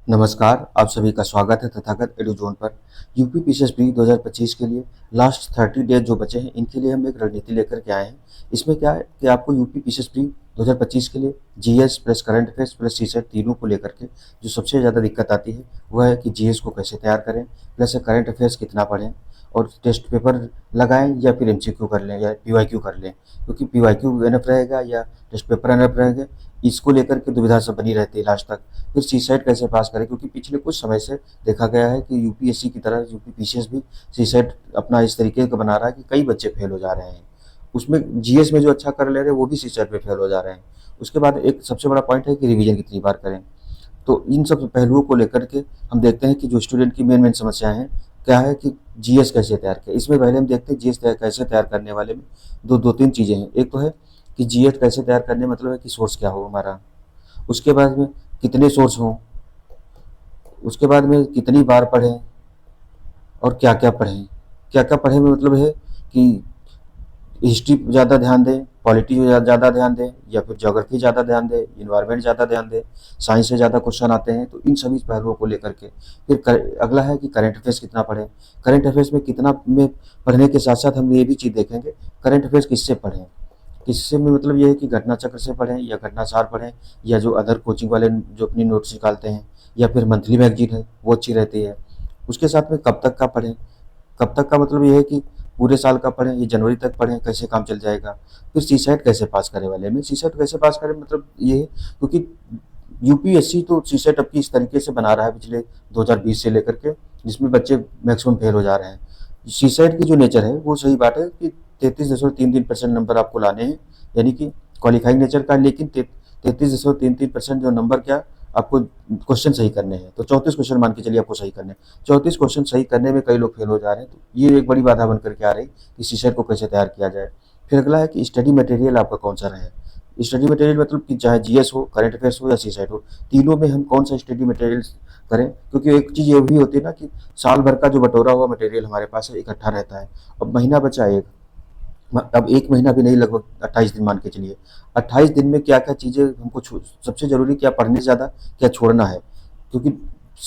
नमस्कार, आप सभी का स्वागत है तथागत एडुजोन पर। यूपी पीसीएस प्री 2025 के लिए लास्ट 30 डेज जो बचे हैं, इनके लिए हम एक रणनीति लेकर के आए हैं। इसमें क्या है कि आपको यूपी पीसीएस प्री 2025 के लिए GS plus current affairs plus CSAT तीनों को लेकर के जो सबसे ज़्यादा दिक्कत आती है, वह है कि जीएस को कैसे तैयार करें, प्लस करंट अफेयर्स कितना पढ़ें और टेस्ट पेपर लगाएँ या फिर एमसीक्यू कर लें या पीवाईक्यू कर लें। क्योंकि पीवाईक्यू एनफ रहेगा या टेस्ट पेपर एनफ रहेंगे, इसको लेकर के दुविधा सब बनी रहती है लास्ट तक। फिर सीसेट कैसे पास करें, क्योंकि पिछले कुछ समय से देखा गया है कि यूपीएससी की तरह यूपी पीसीएस भी सीसेट अपना इस तरीके का बना रहा है कि कई बच्चे फेल हो जा रहे हैं। उसमें जीएस में जो अच्छा कर ले रहे हैं वो भी सीसेट में फेल हो जा रहे हैं। उसके बाद एक सबसे बड़ा पॉइंट है कि रिवीजन कितनी बार करें। तो इन सब पहलुओं को लेकर के हम देखते हैं कि जो स्टूडेंट की मेन समस्याएं हैं, क्या है कि जीएस कैसे तैयार करें। इसमें पहले हम देखते हैं जीएस कैसे तैयार करने वाले में दो तीन चीज़ें हैं। एक तो है कि जीएस कैसे तैयार करने मतलब है कि सोर्स क्या हो हमारा, उसके बाद में कितने सोर्स हों, उसके बाद में कितनी बार पढ़ें और क्या-क्या पढ़ें। क्या-क्या पढ़ें में मतलब है कि हिस्ट्री ज़्यादा ध्यान दें, पॉलिटी ज़्यादा ध्यान दें या फिर ज्योग्राफी ज़्यादा ध्यान दें, एनवायरनमेंट ज़्यादा ध्यान दें, साइंस से ज़्यादा क्वेश्चन आते हैं। तो इन सभी पहलुओं को लेकर के फिर अगला है कि करंट अफेयर्स कितना पढ़ें। करंट अफेयर्स में कितना में पढ़ने के साथ-साथ हम ये भी चीज़ देखेंगे, करंट अफेयर्स किससे पढ़ें। किससे में मतलब ये है कि घटना चक्र से पढ़ें या घटनासार पढ़ें या जो अदर कोचिंग वाले जो अपनी नोट्स निकालते हैं या फिर मंथली मैगजीन है, वो अच्छी रहती है। उसके साथ में कब तक का पढ़ें। कब तक का मतलब ये है कि पूरे साल का पढ़ें या जनवरी तक पढ़ें, कैसे काम चल जाएगा। फिर सीसेट कैसे पास करें वाले में, सीसेट कैसे पास करें मतलब ये है, क्योंकि यूपीएससी तो सीसेट अब की इस तरीके से बना रहा है पिछले 2020 से लेकर के, जिसमें बच्चे मैक्सिमम फेल हो जा रहे हैं। सीसेट की जो नेचर है वो सही बात है कि 33.33% नंबर आपको लाने हैं, यानी कि क्वालिफाइंग नेचर का। लेकिन 33.33% जो नंबर क्या आपको क्वेश्चन सही करने हैं, तो 34 क्वेश्चन मान के चलिए आपको सही करने हैं। 34 क्वेश्चन सही करने में कई लोग फेल हो जा रहे हैं, तो ये एक बड़ी बाधा बनकर के आ रही कि सीसेट को कैसे तैयार किया जाए। फिर अगला है कि स्टडी मटेरियल आपका कौन सा रहे। स्टडी मटेरियल मतलब कि चाहे जीएस हो, करंट अफेयर्स हो या सीसेट हो, तीनों में हम कौन सा स्टडी मटेरियल करें। क्योंकि एक चीज़ ये भी होती है ना कि साल भर का जो बटोरा हुआ मटेरियल हमारे पास है, इकट्ठा रहता है। अब महीना बचा एक, अब 1 महीना भी नहीं, लगभग 28 दिन मान के चलिए। 28 दिन में क्या-क्या चीज़ें हमको सबसे ज़रूरी क्या पढ़ने से ज़्यादा क्या छोड़ना है। क्योंकि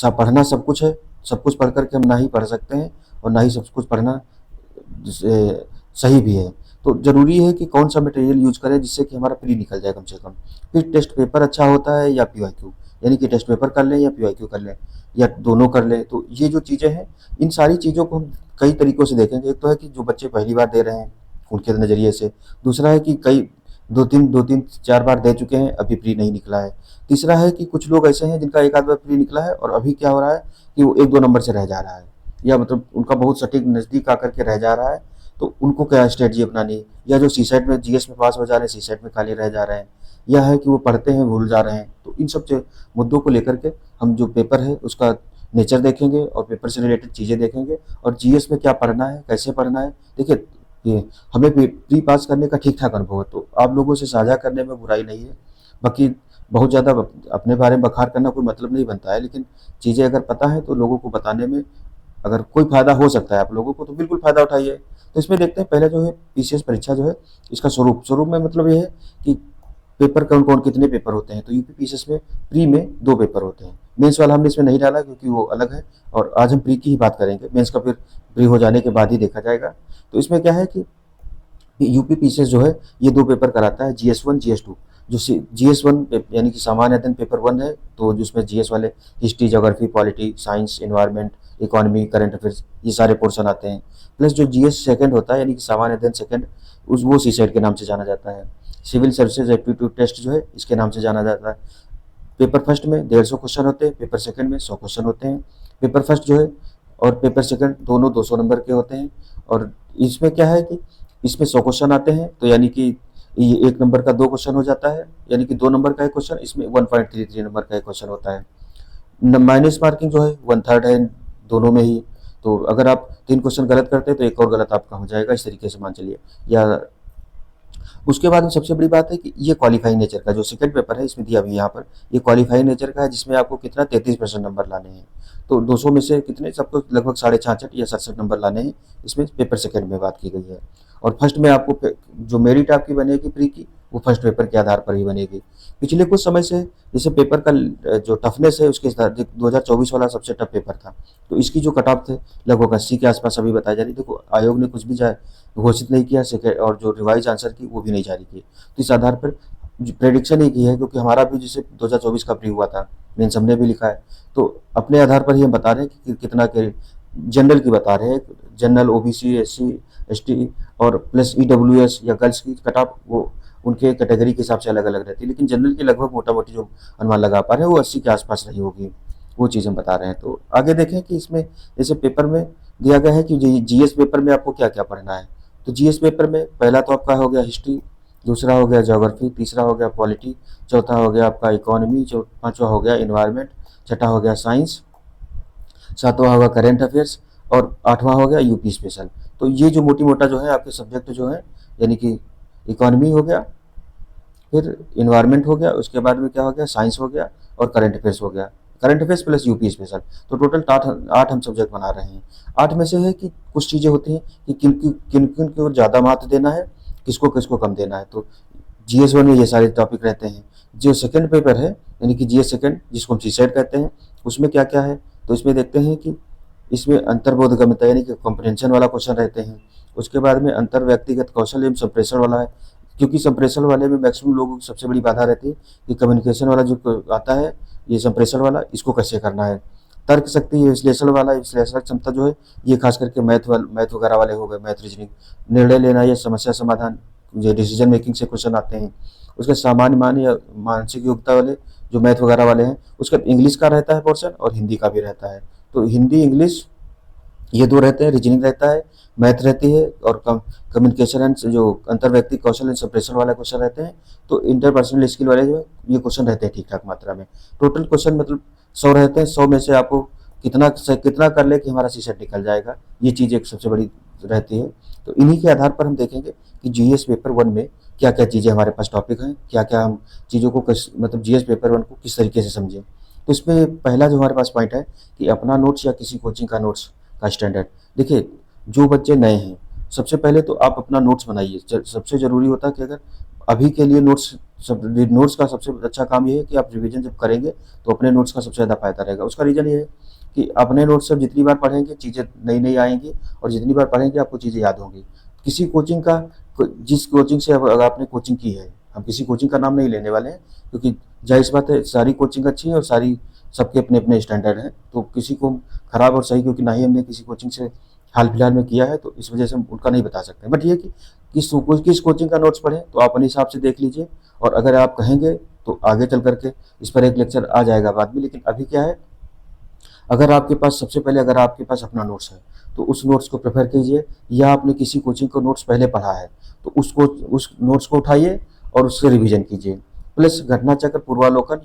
पढ़ना सब कुछ है, सब कुछ पढ़ कर के हम ना ही पढ़ सकते हैं और ना ही सब कुछ पढ़ना सही भी है। तो ज़रूरी है कि कौन-सा मटेरियल यूज़ करें जिससे कि हमारा प्री निकल जाए कम से कम। फिर टेस्ट पेपर अच्छा होता है या पीवाईक्यू, यानी कि टेस्ट पेपर कर लें या पीवाईक्यू कर लें या दोनों कर लें। तो ये जो चीज़ें हैं, इन सारी चीज़ों को हम कई तरीकों से देखेंगे। एक तो है कि जो बच्चे पहली बार दे रहे हैं, उनके नज़रिए से। दूसरा है कि कई 2-3 4 बार दे चुके हैं, अभी प्री नहीं निकला है। तीसरा है कि कुछ लोग ऐसे हैं जिनका 1 आध बार प्री निकला है और अभी क्या हो रहा है कि वो 1-2 नंबर से रह जा रहा है, या मतलब उनका बहुत सटीक नज़दीक आकर के रह जा रहा है। तो उनको क्या स्ट्रेटजी अपनानी है, या जो सीसेट में जीएस में पास हो जा रहे हैं, सीसेट में खाली रह जा रहे हैं, या है कि वो पढ़ते हैं भूल जा रहे हैं। तो इन सब मुद्दों को लेकर के हम जो पेपर है उसका नेचर देखेंगे और पेपर से रिलेटेड चीज़ें देखेंगे और जीएस में क्या पढ़ना है, कैसे पढ़ना है। देखिए, ये हमें प्री पास करने का ठीक ठाक अनुभव है, तो आप लोगों से साझा करने में बुराई नहीं है। बाकी बहुत ज़्यादा अपने बारे में बखार करना कोई मतलब नहीं बनता है, लेकिन चीज़ें अगर पता है तो लोगों को बताने में अगर कोई फ़ायदा हो सकता है आप लोगों को, तो बिल्कुल फ़ायदा उठाइए। तो इसमें देखते हैं पहले जो है पीसीएस परीक्षा जो है, इसका स्वरूप में मतलब ये है कि पेपर कौन-कौन कितने पेपर होते हैं। तो यूपी पीसीएस में प्री में 2 पेपर होते हैं। मेंस वाला हमने इसमें नहीं डाला क्योंकि वो अलग है और आज हम प्री की ही बात करेंगे। मेंस का फिर प्री हो जाने के बाद ही देखा जाएगा। तो इसमें क्या है कि यूपी पीसीएस जो है ये 2 पेपर कराता है, जीएस 1 जीएस 2। जो जीएस 1 यानी कि सामान्य अध्ययन पेपर 1 है, तो जिसमें जीएस वाले history, geography, polity, science, environment, economy, current affairs, ये सारे पोर्शन आते हैं। प्लस जो जीएस सेकंड होता है, यानी कि सामान्य अध्ययन सेकंड, उस वो सीसेट के नाम से जाना जाता है। सिविल सर्विसेज एप्टीट्यूड टेस्ट जो है इसके नाम से जाना जाता है। पेपर फर्स्ट में 150 क्वेश्चन होते हैं, पेपर सेकंड में 100 क्वेश्चन होते हैं। पेपर फर्स्ट जो है और पेपर सेकंड दोनों 200 नंबर के होते हैं। और इसमें क्या है कि इसमें 100 क्वेश्चन आते हैं, तो यानी कि ये 1 नंबर का 2 क्वेश्चन हो जाता है, यानी कि 2 नंबर का 1 क्वेश्चन, इसमें 1.33 नंबर का 1 क्वेश्चन होता है। माइनस मार्किंग जो है 1/3 है दोनों में ही। तो अगर आप 3 क्वेश्चन गलत करते हैं तो एक और गलत आपका हो जाएगा, इस तरीके से मान चलिए। या उसके बाद में सबसे बड़ी बात है कि ये क्वालिफाइंग नेचर का जो सेकंड पेपर है, इसमें दिया भी यहाँ पर, ये क्वालिफाइंग नेचर का है, जिसमें आपको कितना 33% नंबर लाने हैं। तो 200 में से कितने, सबको लगभग 66.5 या 67 नंबर लाने हैं। इसमें पेपर सेकंड में बात की गई है। और फर्स्ट में आपको जो मेरिट आपकी बनेगी प्री की, वो फर्स्ट पेपर के आधार पर ही बनेगी। पिछले कुछ समय से जैसे पेपर का जो टफनेस है उसके साथ 2024 वाला सबसे टफ पेपर था, तो इसकी जो कट ऑफ थे लगभग 80 के आसपास अभी बताई जा रही। देखो आयोग ने कुछ भी घोषित नहीं किया, सेकेंड और जो रिवाइज आंसर की वो भी नहीं जारी की, तो इस आधार पर प्रेडिक्शन ही की है, क्योंकि हमारा भी जैसे 2024 का प्री हुआ था, मीन्स हमने भी लिखा है, तो अपने आधार पर ही हम बता रहे हैं कि कितना के जनरल की बता रहे हैं, जनरल ओबीसी एससी एसटी और प्लस ईडब्ल्यूएस या गर्ल्स की कट ऑफ वो उनके कैटेगरी के हिसाब से अलग अलग रहती है, लेकिन जनरल की लगभग मोटा मोटी जो अनुमान लगा पा रहे हैं वो 80 के आसपास रही होगी, वो चीज़ हम बता रहे हैं। तो आगे देखें कि इसमें जैसे पेपर में दिया गया है कि जीएस पेपर में आपको क्या क्या पढ़ना है। तो जीएस पेपर में पहला तो आपका हो गया हिस्ट्री, दूसरा हो गया ज्योग्राफी, तीसरा हो गया पॉलिटी, चौथा हो गया आपका इकोनॉमी, पांचवा हो गया इन्वायरमेंट, छठा हो गया साइंस, सातवां होगा करेंट अफेयर्स और आठवां हो गया यूपी स्पेशल। तो ये जो मोटी मोटा जो है आपके सब्जेक्ट जो है, यानी कि इकोनॉमी हो गया, फिर इन्वायरमेंट हो गया, उसके बाद में क्या हो गया साइंस हो गया और करंट अफेयर्स हो गया, current affairs plus UP special. तो टोटल आठ हम सब्जेक्ट बना रहे हैं। आठ में से है कि कुछ चीज़ें होती हैं कि किन किन को ज़्यादा महत्व देना है, किसको किसको कम देना है। तो जीएस वन में ये सारे टॉपिक रहते हैं। जो सेकंड पेपर है यानी कि जीएस सेकंड, जिसको हम सीसेट कहते हैं, उसमें क्या क्या है, तो इसमें देखते हैं कि इसमें अंतर्बोधगम्यता यानी कि कॉम्प्रिहेंशन वाला क्वेश्चन रहते हैं। उसके बाद में अंतर व्यक्तिगत कौशल एवं संप्रेषण वाला है, क्योंकि संप्रेषण वाले में मैक्सिमम लोगों की सबसे बड़ी बाधा रहती है कि कम्युनिकेशन वाला जो आता है, ये संप्रेषण वाला, इसको कैसे करना है। तर्क शक्ति, ये विश्लेषण वाला, विश्लेषण क्षमता जो है ये खास करके मैथ वगैरह वाले हो गए, मैथ रीजनिंग, निर्णय लेना या समस्या समाधान, ये डिसीजन मेकिंग से क्वेश्चन आते हैं। उसके सामान्य मान या मानसिक योग्यता वाले जो मैथ वगैरह वाले हैं, उसका इंग्लिश का रहता है पोर्शन और हिंदी का भी रहता है। तो हिंदी इंग्लिश ये दो रहते हैं, रीजनिंग रहता है, मैथ रहती है और कम्युनिकेशन एंड जो अंतर व्यक्ति कौशल एंड संप्रेषण वाला क्वेश्चन रहते हैं। तो इंटरपर्सनल स्किल वाले जो है ये क्वेश्चन रहते हैं ठीक ठाक मात्रा में। टोटल क्वेश्चन मतलब 100 रहते हैं, 100 में से आपको कितना कितना कर ले कि हमारा सीसेट निकल जाएगा, ये चीज़ एक सबसे बड़ी रहती है। तो इन्हीं के आधार पर हम देखेंगे कि जीएस पेपर वन में क्या क्या चीज़ें हमारे पास टॉपिक हैं, क्या क्या हम चीज़ों को मतलब जीएस पेपर वन को किस तरीके से समझें। तो इसमें पहला जो हमारे पास पॉइंट है कि अपना नोट्स या किसी कोचिंग का नोट्स का स्टैंडर्ड। देखिए जो बच्चे नए हैं, सबसे पहले तो आप अपना नोट्स बनाइए। सबसे ज़रूरी होता है कि अगर अभी के लिए नोट्स का सबसे अच्छा काम ये है कि आप रिवीजन जब करेंगे तो अपने नोट्स का सबसे ज़्यादा फायदा रहेगा। उसका रीज़न ये है कि अपने नोट्स से जितनी बार पढ़ेंगे चीज़ें नई नई आएंगी और जितनी बार पढ़ेंगे आपको चीज़ें याद होंगी। किसी कोचिंग का, जिस कोचिंग से अगर आपने कोचिंग की है, हम किसी कोचिंग का नाम नहीं लेने वाले हैं, क्योंकि जाहिर सी बात है सारी कोचिंग अच्छी है और सारी सबके अपने अपने स्टैंडर्ड हैं, तो किसी को खराब और सही, क्योंकि ना ही हमने किसी कोचिंग से हाल फिलहाल में किया है, तो इस वजह से हम उनका नहीं बता सकते। बट ये कि किस कोचिंग का नोट्स पढ़ें तो आप अपने हिसाब से देख लीजिए, और अगर आप कहेंगे तो आगे चल करके इस पर एक लेक्चर आ जाएगा बाद में। लेकिन अभी क्या है, अगर आपके पास सबसे पहले अगर आपके पास अपना नोट्स है तो उस नोट्स को प्रेफर कीजिए, या आपने किसी कोचिंग को नोट्स पहले पढ़ा है तो उस नोट्स को उठाइए और उससे रिवीजन कीजिए। प्लस घटना चक्र, पूर्वालोकन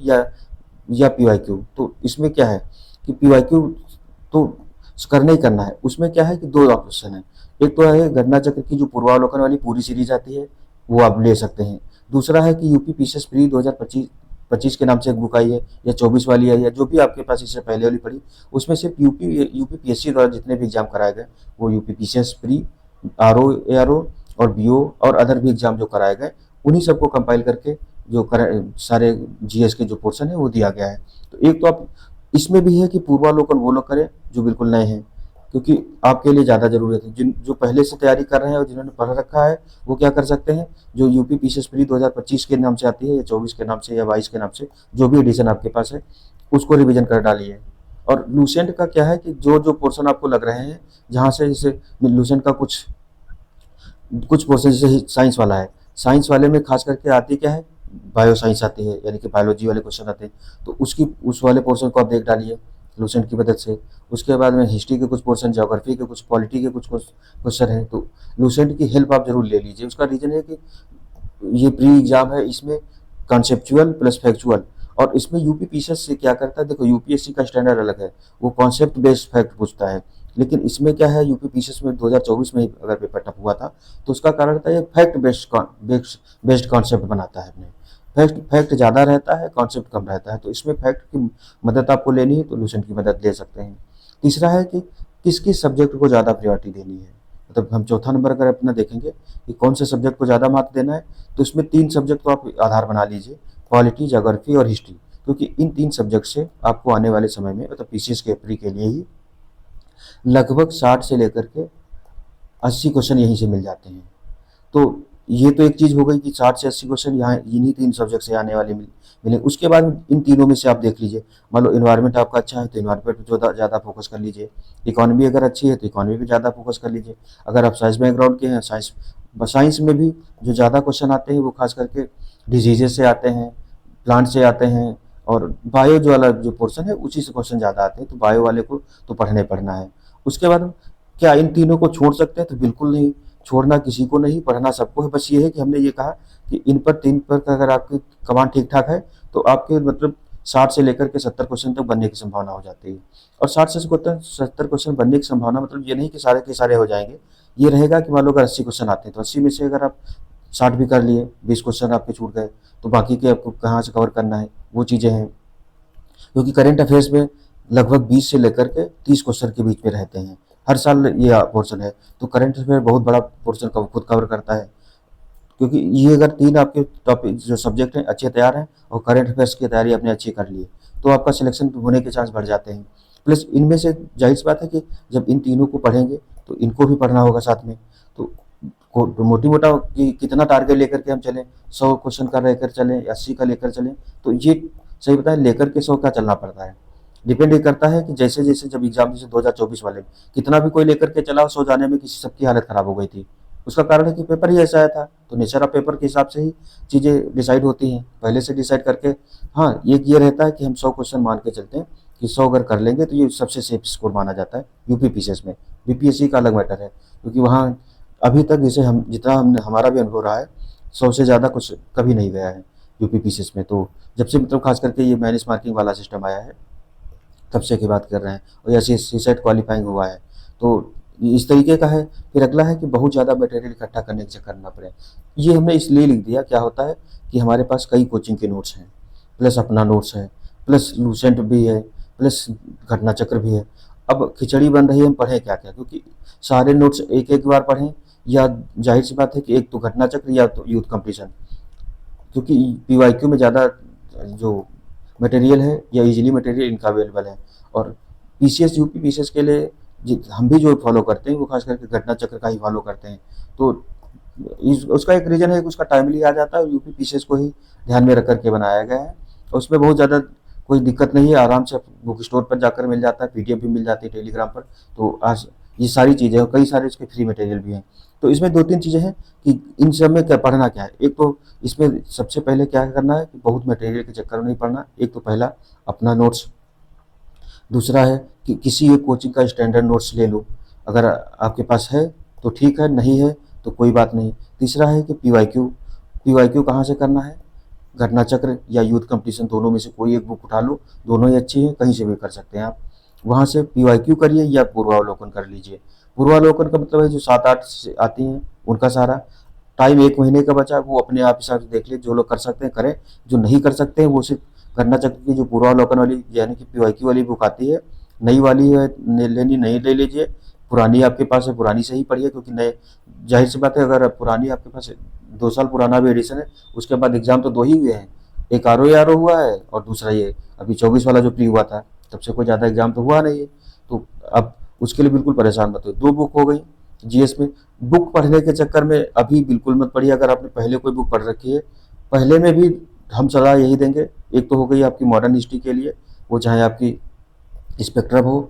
या पीवाईक्यू। तो इसमें क्या है कि पीवाईक्यू तो करना ही करना है। उसमें क्या है कि दो ऑप्शन है, एक तो है घटना चक्र की जो पूर्वावलोकन वाली पूरी सीरीज आती है वो आप ले सकते हैं। दूसरा है कि यूपी पीसीएस प्री 2025 के नाम से एक बुक आई है, या 24 वाली आई है, जो भी आपके पास इससे पहले वाली पड़ी, उसमें सिर्फ यूपी पीएससी द्वारा जितने भी एग्जाम कराए गए वो UP PCS pre, RO ARO और बीओ और अदर भी एग्जाम जो कराए गए, उन्हीं सबको कंपाइल करके जो सारे जीएस के जो पोर्शन है वो दिया गया है। तो एक तो आप इसमें भी है कि पूर्वावलोकन वो लोग करें जो बिल्कुल नए हैं, क्योंकि आपके लिए ज़्यादा ज़रूरत है। जो पहले से तैयारी कर रहे हैं और जिन्होंने पढ़ रखा है वो क्या कर सकते हैं, जो यूपी पीसीएस प्री 2025 के नाम से आती है, या 24 के नाम से, या 22 के नाम से, जो भी एडिशन आपके पास है उसको रिवीजन कर डालिए। और लूसेंट का क्या है कि जो जो पोर्शन आपको लग रहे हैं, जहाँ से जैसे लूसेंट का कुछ पोर्शन जैसे साइंस वाला है, साइंस वाले में खास करके आती क्या है, बायो साइंस आती है, यानी कि बायोलॉजी वाले क्वेश्चन आते हैं, तो उस वाले पोर्शन को आप देख डालिए लूसेंट की मदद से। उसके बाद में हिस्ट्री के कुछ पोर्शन, ज्योग्राफी के कुछ, पॉलिटी के कुछ क्वेश्चन हैं, तो लूसेंट की हेल्प आप जरूर ले लीजिए। उसका रीजन है कि ये प्री एग्जाम है, इसमें कॉन्सेप्चुअल प्लस फैक्चुअल, और इसमें यूपी पीसीएस से क्या करता है, देखो यूपीएससी का स्टैंडर्ड अलग है, वो कॉन्सेप्ट बेस्ड फैक्ट पूछता है, लेकिन इसमें क्या है, यूपी पीसीएस में 2024 में ही अगर पेपर टफ हुआ था तो उसका कारण था ये फैक्ट बेस्ड कॉन्सेप्ट बनाता है। अपने फैक्ट ज़्यादा रहता है, कॉन्सेप्ट कम रहता है, तो इसमें फैक्ट की मदद आपको लेनी है तो लूसेंट की मदद ले सकते हैं। तीसरा है कि किस किस सब्जेक्ट को ज़्यादा प्रायोरिटी देनी है। मतलब हम चौथा नंबर अगर अपना देखेंगे कि कौन से सब्जेक्ट को ज़्यादा महत्व देना है, तो इसमें 3 सब्जेक्ट को आप आधार बना लीजिए, पॉलिटी, ज्योग्राफी और हिस्ट्री, क्योंकि इन 3 सब्जेक्ट से आपको आने वाले समय में मतलब पीसीएस के प्री के लिए ही लगभग 60 से लेकर के 80 क्वेश्चन यहीं से मिल जाते हैं। तो ये तो एक चीज़ हो गई कि 60 से 80 क्वेश्चन यहाँ इन्हीं 3 सब्जेक्ट से आने वाले मिले। उसके बाद इन तीनों में से आप देख लीजिए, मान लो इन्वायरमेंट आपका अच्छा है तो इन्वायरमेंट पे ज़्यादा फोकस कर लीजिए, इकोनॉमी अगर अच्छी है तो इकोनॉमी पे ज़्यादा फोकस कर लीजिए। अगर आप साइंस बैकग्राउंड के हैं, साइंस में भी जो ज़्यादा क्वेश्चन आते हैं वो खास करके डिजीजेज से आते हैं, प्लांट से आते हैं, और बायो जो वाला जो पोर्शन है उसी से क्वेश्चन ज़्यादा आते हैं, तो बायो वाले को तो पढ़ना है। उसके बाद क्या इन तीनों को छोड़ सकते हैं? तो बिल्कुल नहीं, छोड़ना किसी को नहीं, पढ़ना सबको है। बस ये है कि हमने ये कहा कि इन पर 3 पर अगर आपकी कमांड ठीक ठाक है तो आपके मतलब 60 से लेकर के 70 क्वेश्चन तक बनने की संभावना हो जाती है। और 60 से 70 क्वेश्चन बनने की संभावना मतलब ये नहीं कि सारे के सारे हो जाएंगे, ये रहेगा कि मान लो अगर 80 क्वेश्चन आते हैं तो 80 में से अगर आप 60 भी कर लिए, 20 क्वेश्चन आपके छूट गए, तो बाकी के आपको कहाँ से कवर करना है, वो चीज़ें हैं। क्योंकि करंट अफेयर्स में लगभग 20 से लेकर के 30 क्वेश्चन के बीच में रहते हैं, हर साल ये पोर्शन है, तो करंट अफेयर बहुत बड़ा पोर्शन खुद कवर करता है। क्योंकि ये अगर 3 आपके टॉपिक जो सब्जेक्ट हैं अच्छे तैयार हैं और करंट अफेयर्स की तैयारी आपने अच्छी कर ली है, तो आपका सिलेक्शन होने के चांस बढ़ जाते हैं। प्लस इनमें से जाहिर सी बात है कि जब इन तीनों को पढ़ेंगे तो इनको भी पढ़ना होगा साथ में। तो मोटी मोटा कि कितना टारगेट लेकर के हम चलें, 100 क्वेश्चन का लेकर चलें, 80 का लेकर चलें, तो ये सही बताएं लेकर के 100 का चलना पड़ता है। डिपेंड ये करता है कि जैसे जैसे जब एग्जाम जैसे 2024 वाले कितना भी कोई लेकर के चला, 100 जाने में किसी सबकी हालत खराब हो गई थी। उसका कारण है कि पेपर ही ऐसा आया था, तो नेचर ऑफ पेपर के हिसाब से ही चीज़ें डिसाइड होती हैं, पहले से डिसाइड करके। हाँ, ये रहता है कि हम 100 क्वेश्चन मान के चलते हैं कि 100 अगर कर लेंगे तो ये सबसे सेफ स्कोर माना जाता है यूपी पीसीएस में। बीपीएससी का अलग मैटर है, क्योंकि वहाँ अभी तक जैसे हम जितना हमने हमारा भी अनुभव रहा है, 100 से ज़्यादा कुछ कभी नहीं गया है यूपी पीसीएस में। तो जब से मतलब खास करके ये मैनेज मार्किंग वाला सिस्टम आया है तब से की बात कर रहे हैं, और ऐसे सीसेट क्वालिफाइंग हुआ है, तो इस तरीके का है। फिर अगला है कि बहुत ज़्यादा मटेरियल इकट्ठा करने के चक्कर ना पड़े। ये हमने इसलिए लिख दिया, क्या होता है कि हमारे पास कई कोचिंग के नोट्स हैं, प्लस अपना नोट्स है, प्लस लूसेंट भी है, प्लस घटना चक्र भी है। अब खिचड़ी बन रही है, हम पढ़ें क्या क्या, क्योंकि सारे नोट्स एक एक बार पढ़ें, या जाहिर सी बात है कि एक तो घटना चक्र या तो यूथ कंपटीशन, क्योंकि पीवाईक्यू में ज़्यादा जो मटेरियल है या इजीली मटेरियल इनका अवेलेबल है। और पीसीएस यूपी पीसीएस के लिए हम भी जो फॉलो करते हैं वो खास करके घटना चक्र का ही फॉलो करते हैं। तो उसका एक रीज़न है कि उसका टाइमली आ जाता है, और यूपी पीसीएस को ही ध्यान में रख करके बनाया गया है, और उसमें बहुत ज़्यादा कोई दिक्कत नहीं है, आराम से बुक स्टोर पर जाकर मिल जाता है, पीडीएफ भी मिल जाती है टेलीग्राम पर। तो आज ये सारी चीज़ें और कई सारे इसके फ्री मटेरियल भी हैं। तो इसमें 2-3 चीज़ें हैं कि इन सब में क्या पढ़ना क्या है। एक तो इसमें सबसे पहले क्या करना है कि बहुत मटेरियल के चक्कर में नहीं पढ़ना। एक तो पहला अपना नोट्स, दूसरा है कि किसी एक कोचिंग का स्टैंडर्ड नोट्स ले लो, अगर आपके पास है तो ठीक है, नहीं है तो कोई बात नहीं। तीसरा है कि पीवाईक्यू कहाँ से करना है, घटना चक्र या यूथ कंपटीशन, दोनों में से कोई एक बुक उठा लो, दोनों ही अच्छी है, कहीं से भी कर सकते हैं आप। वहाँ से पीवाईक्यू करिए या पूर्वावलोकन कर लीजिए। पूर्वावलोकन का मतलब है जो 7-8 से आती हैं उनका सारा टाइम 1 महीने का बचा, वो अपने आप हिसाब से देख लीजिए, जो लोग कर सकते हैं करें, जो नहीं कर सकते हैं वो सिर्फ घटना चक्र की जो पूर्वावलोकन वाली यानी कि पीवाईक्यू वाली बुक आती है, नई वाली है लेनी नहीं ले लीजिए, पुरानी आपके पास है पुरानी से ही पढ़िए, क्योंकि नए जाहिर सी बात है अगर पुरानी आपके पास 2 साल पुराना भी एडिशन है, उसके बाद एग्जाम तो 2 ही हुए हैं, एक आर हुआ है और दूसरा ये अभी 24 वाला जो प्री हुआ था, तब से कोई ज़्यादा एग्जाम तो हुआ नहीं है। तो अब उसके लिए बिल्कुल परेशान मत हो। 2 बुक हो गई जीएस में। बुक पढ़ने के चक्कर में अभी बिल्कुल मत पढ़िए, अगर आपने पहले कोई बुक पढ़ रखी है, पहले में भी हम सलाह यही देंगे। एक तो हो गई आपकी मॉडर्न हिस्ट्री के लिए, वो चाहे आपकी स्पेक्ट्रम हो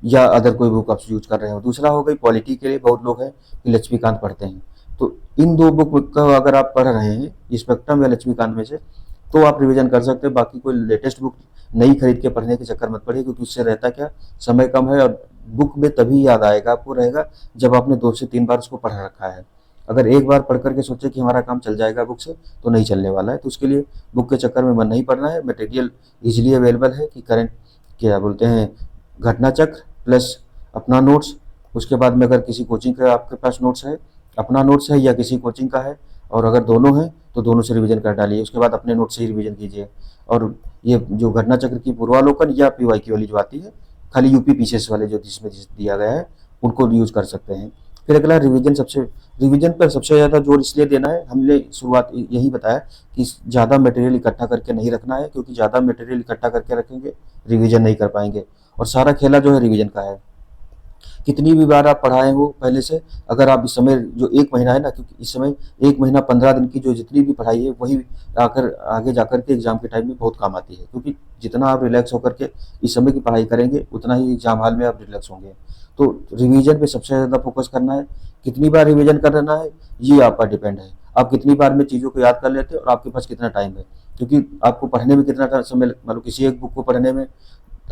या अदर कोई बुक आप यूज कर रहे हो। दूसरा हो गई पॉलिटी के लिए, बहुत लोग हैं कि लक्ष्मीकांत पढ़ते हैं, तो इन 2 बुक का अगर आप पढ़ रहे हैं स्पेक्ट्रम या लक्ष्मीकांत में से, तो आप रिवीजन कर सकते हैं। बाकी कोई लेटेस्ट बुक नई खरीद के पढ़ने के चक्कर मत पड़िए, क्योंकि उससे रहता क्या, समय कम है, और बुक में तभी याद आएगा आपको रहेगा जब आपने 2 से 3 बार उसको पढ़ रखा है। अगर एक बार पढ़ करके सोचे कि हमारा काम चल जाएगा बुक से, तो नहीं चलने वाला है। तो उसके लिए बुक के चक्कर में मन नहीं पड़ना है। मटेरियल इजीली अवेलेबल है कि करंट क्या बोलते हैं, घटना चक्र प्लस अपना नोट्स। उसके बाद में अगर किसी कोचिंग का आपके पास नोट्स है, अपना नोट्स है या किसी कोचिंग का है, और अगर दोनों हैं तो दोनों से रिवीजन कर डालिए। उसके बाद अपने नोट्स से ही रिवीजन कीजिए। और ये जो घटना चक्र की पूर्वावलोकन या पीवाईक्यू वाली जो आती है, खाली यूपी पीसीएस वाले जो जिसमें दिया गया है, उनको यूज कर सकते हैं। फिर अगला रिवीजन पर सबसे ज़्यादा जोर इसलिए देना है, हमने शुरुआत यही बताया कि ज़्यादा मटेरियल इकट्ठा करके नहीं रखना है, क्योंकि ज़्यादा मटेरियल इकट्ठा करके रखेंगे रिवीजन नहीं कर पाएंगे। और सारा खेला जो है रिवीजन का है। कितनी भी बार आप पढ़ाए हो पहले से, अगर आप इस समय जो 1 महीना है ना, क्योंकि इस समय 1 महीना 15 दिन की जो जितनी भी पढ़ाई है वही आगे जाकर के एग्जाम के टाइम में बहुत काम आती है, क्योंकि जितना आप रिलैक्स होकर के इस समय की पढ़ाई करेंगे उतना ही एग्जाम हॉल में आप रिलैक्स होंगे। तो रिवीजन पे सबसे ज़्यादा फोकस करना है। कितनी बार रिवीजन करना है ये आप पर डिपेंड है, आप कितनी बार में चीज़ों को याद कर लेते हैं और आपके पास कितना टाइम है, क्योंकि आपको पढ़ने में कितना समय, मान लो किसी एक बुक को पढ़ने में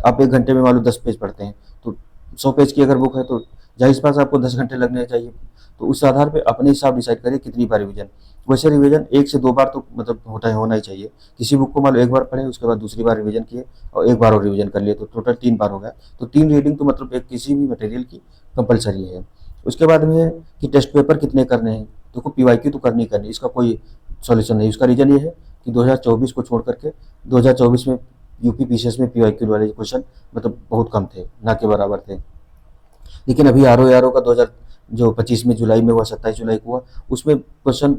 आप 1 घंटे में मान लो 10 पेज पढ़ते हैं, तो 100 पेज की अगर बुक है तो जाहिर सी बात है आपको 10 घंटे लगने चाहिए। तो उस आधार पे अपने हिसाब डिसाइड करिए कितनी बार रिवीजन। वैसे रिवीजन 1 से 2 बार तो मतलब होना ही चाहिए। किसी बुक को मान लो 1 बार पढ़े, उसके बाद दूसरी बार रिवीजन किए और 1 बार और रिवीजन कर लिए, तो टोटल 3 बार हो गया। तो 3 रीडिंग तो मतलब एक किसी भी मटेरियल की कंपलसरी है। उसके बाद में है कि टेस्ट पेपर कितने करने हैं। देखो पीवाईक्यू तो करनी ही करनी, इसका कोई सॉल्यूशन नहीं। उसका रीज़न ये है कि 2024 को छोड़ करके 2024 में यूपी पीसीएस में पीवाईक्यू वाले क्वेश्चन मतलब बहुत कम थे, ना के बराबर थे। लेकिन अभी आरओ का 2025 में जुलाई में हुआ, 27 जुलाई को हुआ, उसमें क्वेश्चन,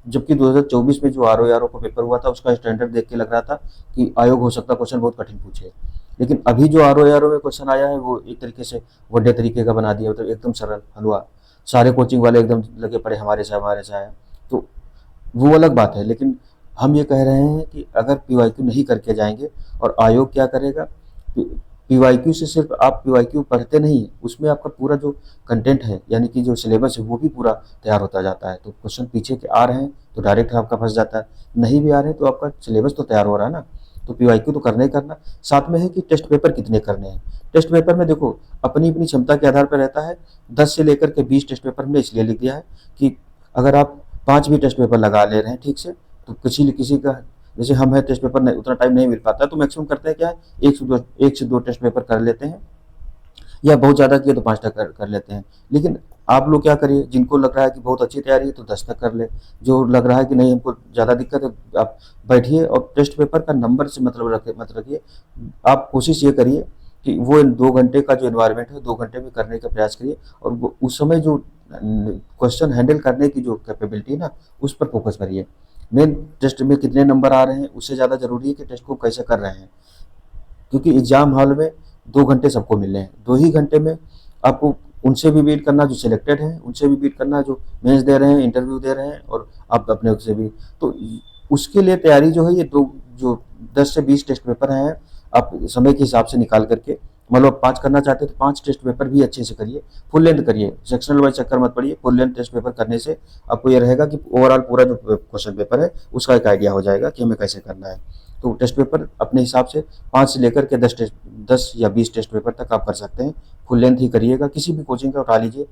जबकि 2024 में जो आरओ का पेपर हुआ था उसका स्टैंडर्ड देख के लग रहा था कि आयोग हो सकता क्वेश्चन बहुत कठिन पूछे। लेकिन अभी जो आरओ में क्वेश्चन आया है वो एक तरीके से वनडे तरीके का बना दिया, मतलब एकदम सरल हलवा। सारे कोचिंग वाले एकदम लगे पड़े हमारे से आया, तो वो अलग बात है। लेकिन हम ये कह रहे हैं कि अगर पीवाईक्यू नहीं करके जाएंगे, और आयोग क्या करेगा, पीवाईक्यू से सिर्फ आप पीवाईक्यू पढ़ते नहीं, उसमें आपका पूरा जो कंटेंट है यानी कि जो सिलेबस है वो भी पूरा तैयार होता जाता है। तो क्वेश्चन पीछे के आ रहे हैं तो डायरेक्ट आपका फंस जाता है, नहीं भी आ रहे हैं तो आपका सिलेबस तो तैयार हो रहा है ना। तो पीवाईक्यू तो करना ही करना। साथ में है कि टेस्ट पेपर कितने करने हैं। टेस्ट पेपर में देखो अपनी अपनी क्षमता के आधार पर रहता है। 10 से लेकर के 20 टेस्ट पेपर हमने इसलिए लिख दिया है कि अगर आप 5 भी टेस्ट पेपर लगा ले रहे हैं ठीक से, तो किसी का, जैसे हम है टेस्ट पेपर नहीं उतना टाइम नहीं मिल पाता, तो मैक्सिमम करते हैं क्या है, 1 से 2 टेस्ट पेपर कर लेते हैं, या बहुत ज़्यादा किया तो 5 तक कर लेते हैं। लेकिन आप लोग क्या करिए, जिनको लग रहा है कि बहुत अच्छी तैयारी है तो 10 तक कर ले, जो लग रहा है कि नहीं हमको ज़्यादा दिक्कत है, आप बैठिए और टेस्ट पेपर का नंबर से मतलब मत रखिए। आप कोशिश ये करिए कि वो 2 घंटे का जो एनवायरनमेंट है 2 घंटे में करने का प्रयास करिए, और वो उस समय जो क्वेश्चन हैंडल करने की जो कैपेबिलिटी है ना उस पर फोकस करिए। मेन टेस्ट में कितने नंबर आ रहे हैं उससे ज़्यादा जरूरी है कि टेस्ट को कैसे कर रहे हैं, क्योंकि एग्जाम हॉल में 2 घंटे सबको मिलने हैं। 2 ही घंटे में आपको उनसे भी बीट करना जो सिलेक्टेड हैं, उनसे भी बीट करना जो मेंस दे रहे हैं, इंटरव्यू दे रहे हैं, और आप अपने से भी। तो उसके लिए तैयारी जो है ये जो 10 से 20 टेस्ट पेपर हैं, आप समय के हिसाब से निकाल करके, मतलब 5 करना चाहते हैं तो 5 टेस्ट पेपर भी अच्छे से करिए, फुल लेंथ करिए, सेक्शनल वाइज चक्कर मत पड़िए। फुल लेंथ टेस्ट पेपर करने से आपको ये रहेगा कि ओवरऑल पूरा जो क्वेश्चन पेपर है उसका एक आइडिया हो जाएगा कि हमें कैसे करना है। तो टेस्ट पेपर अपने हिसाब से 5 से लेकर के 10 या 20 टेस्ट पेपर तक आप कर सकते हैं। फुल लेंथ ही करिएगा, किसी भी कोचिंग का उठा लीजिए,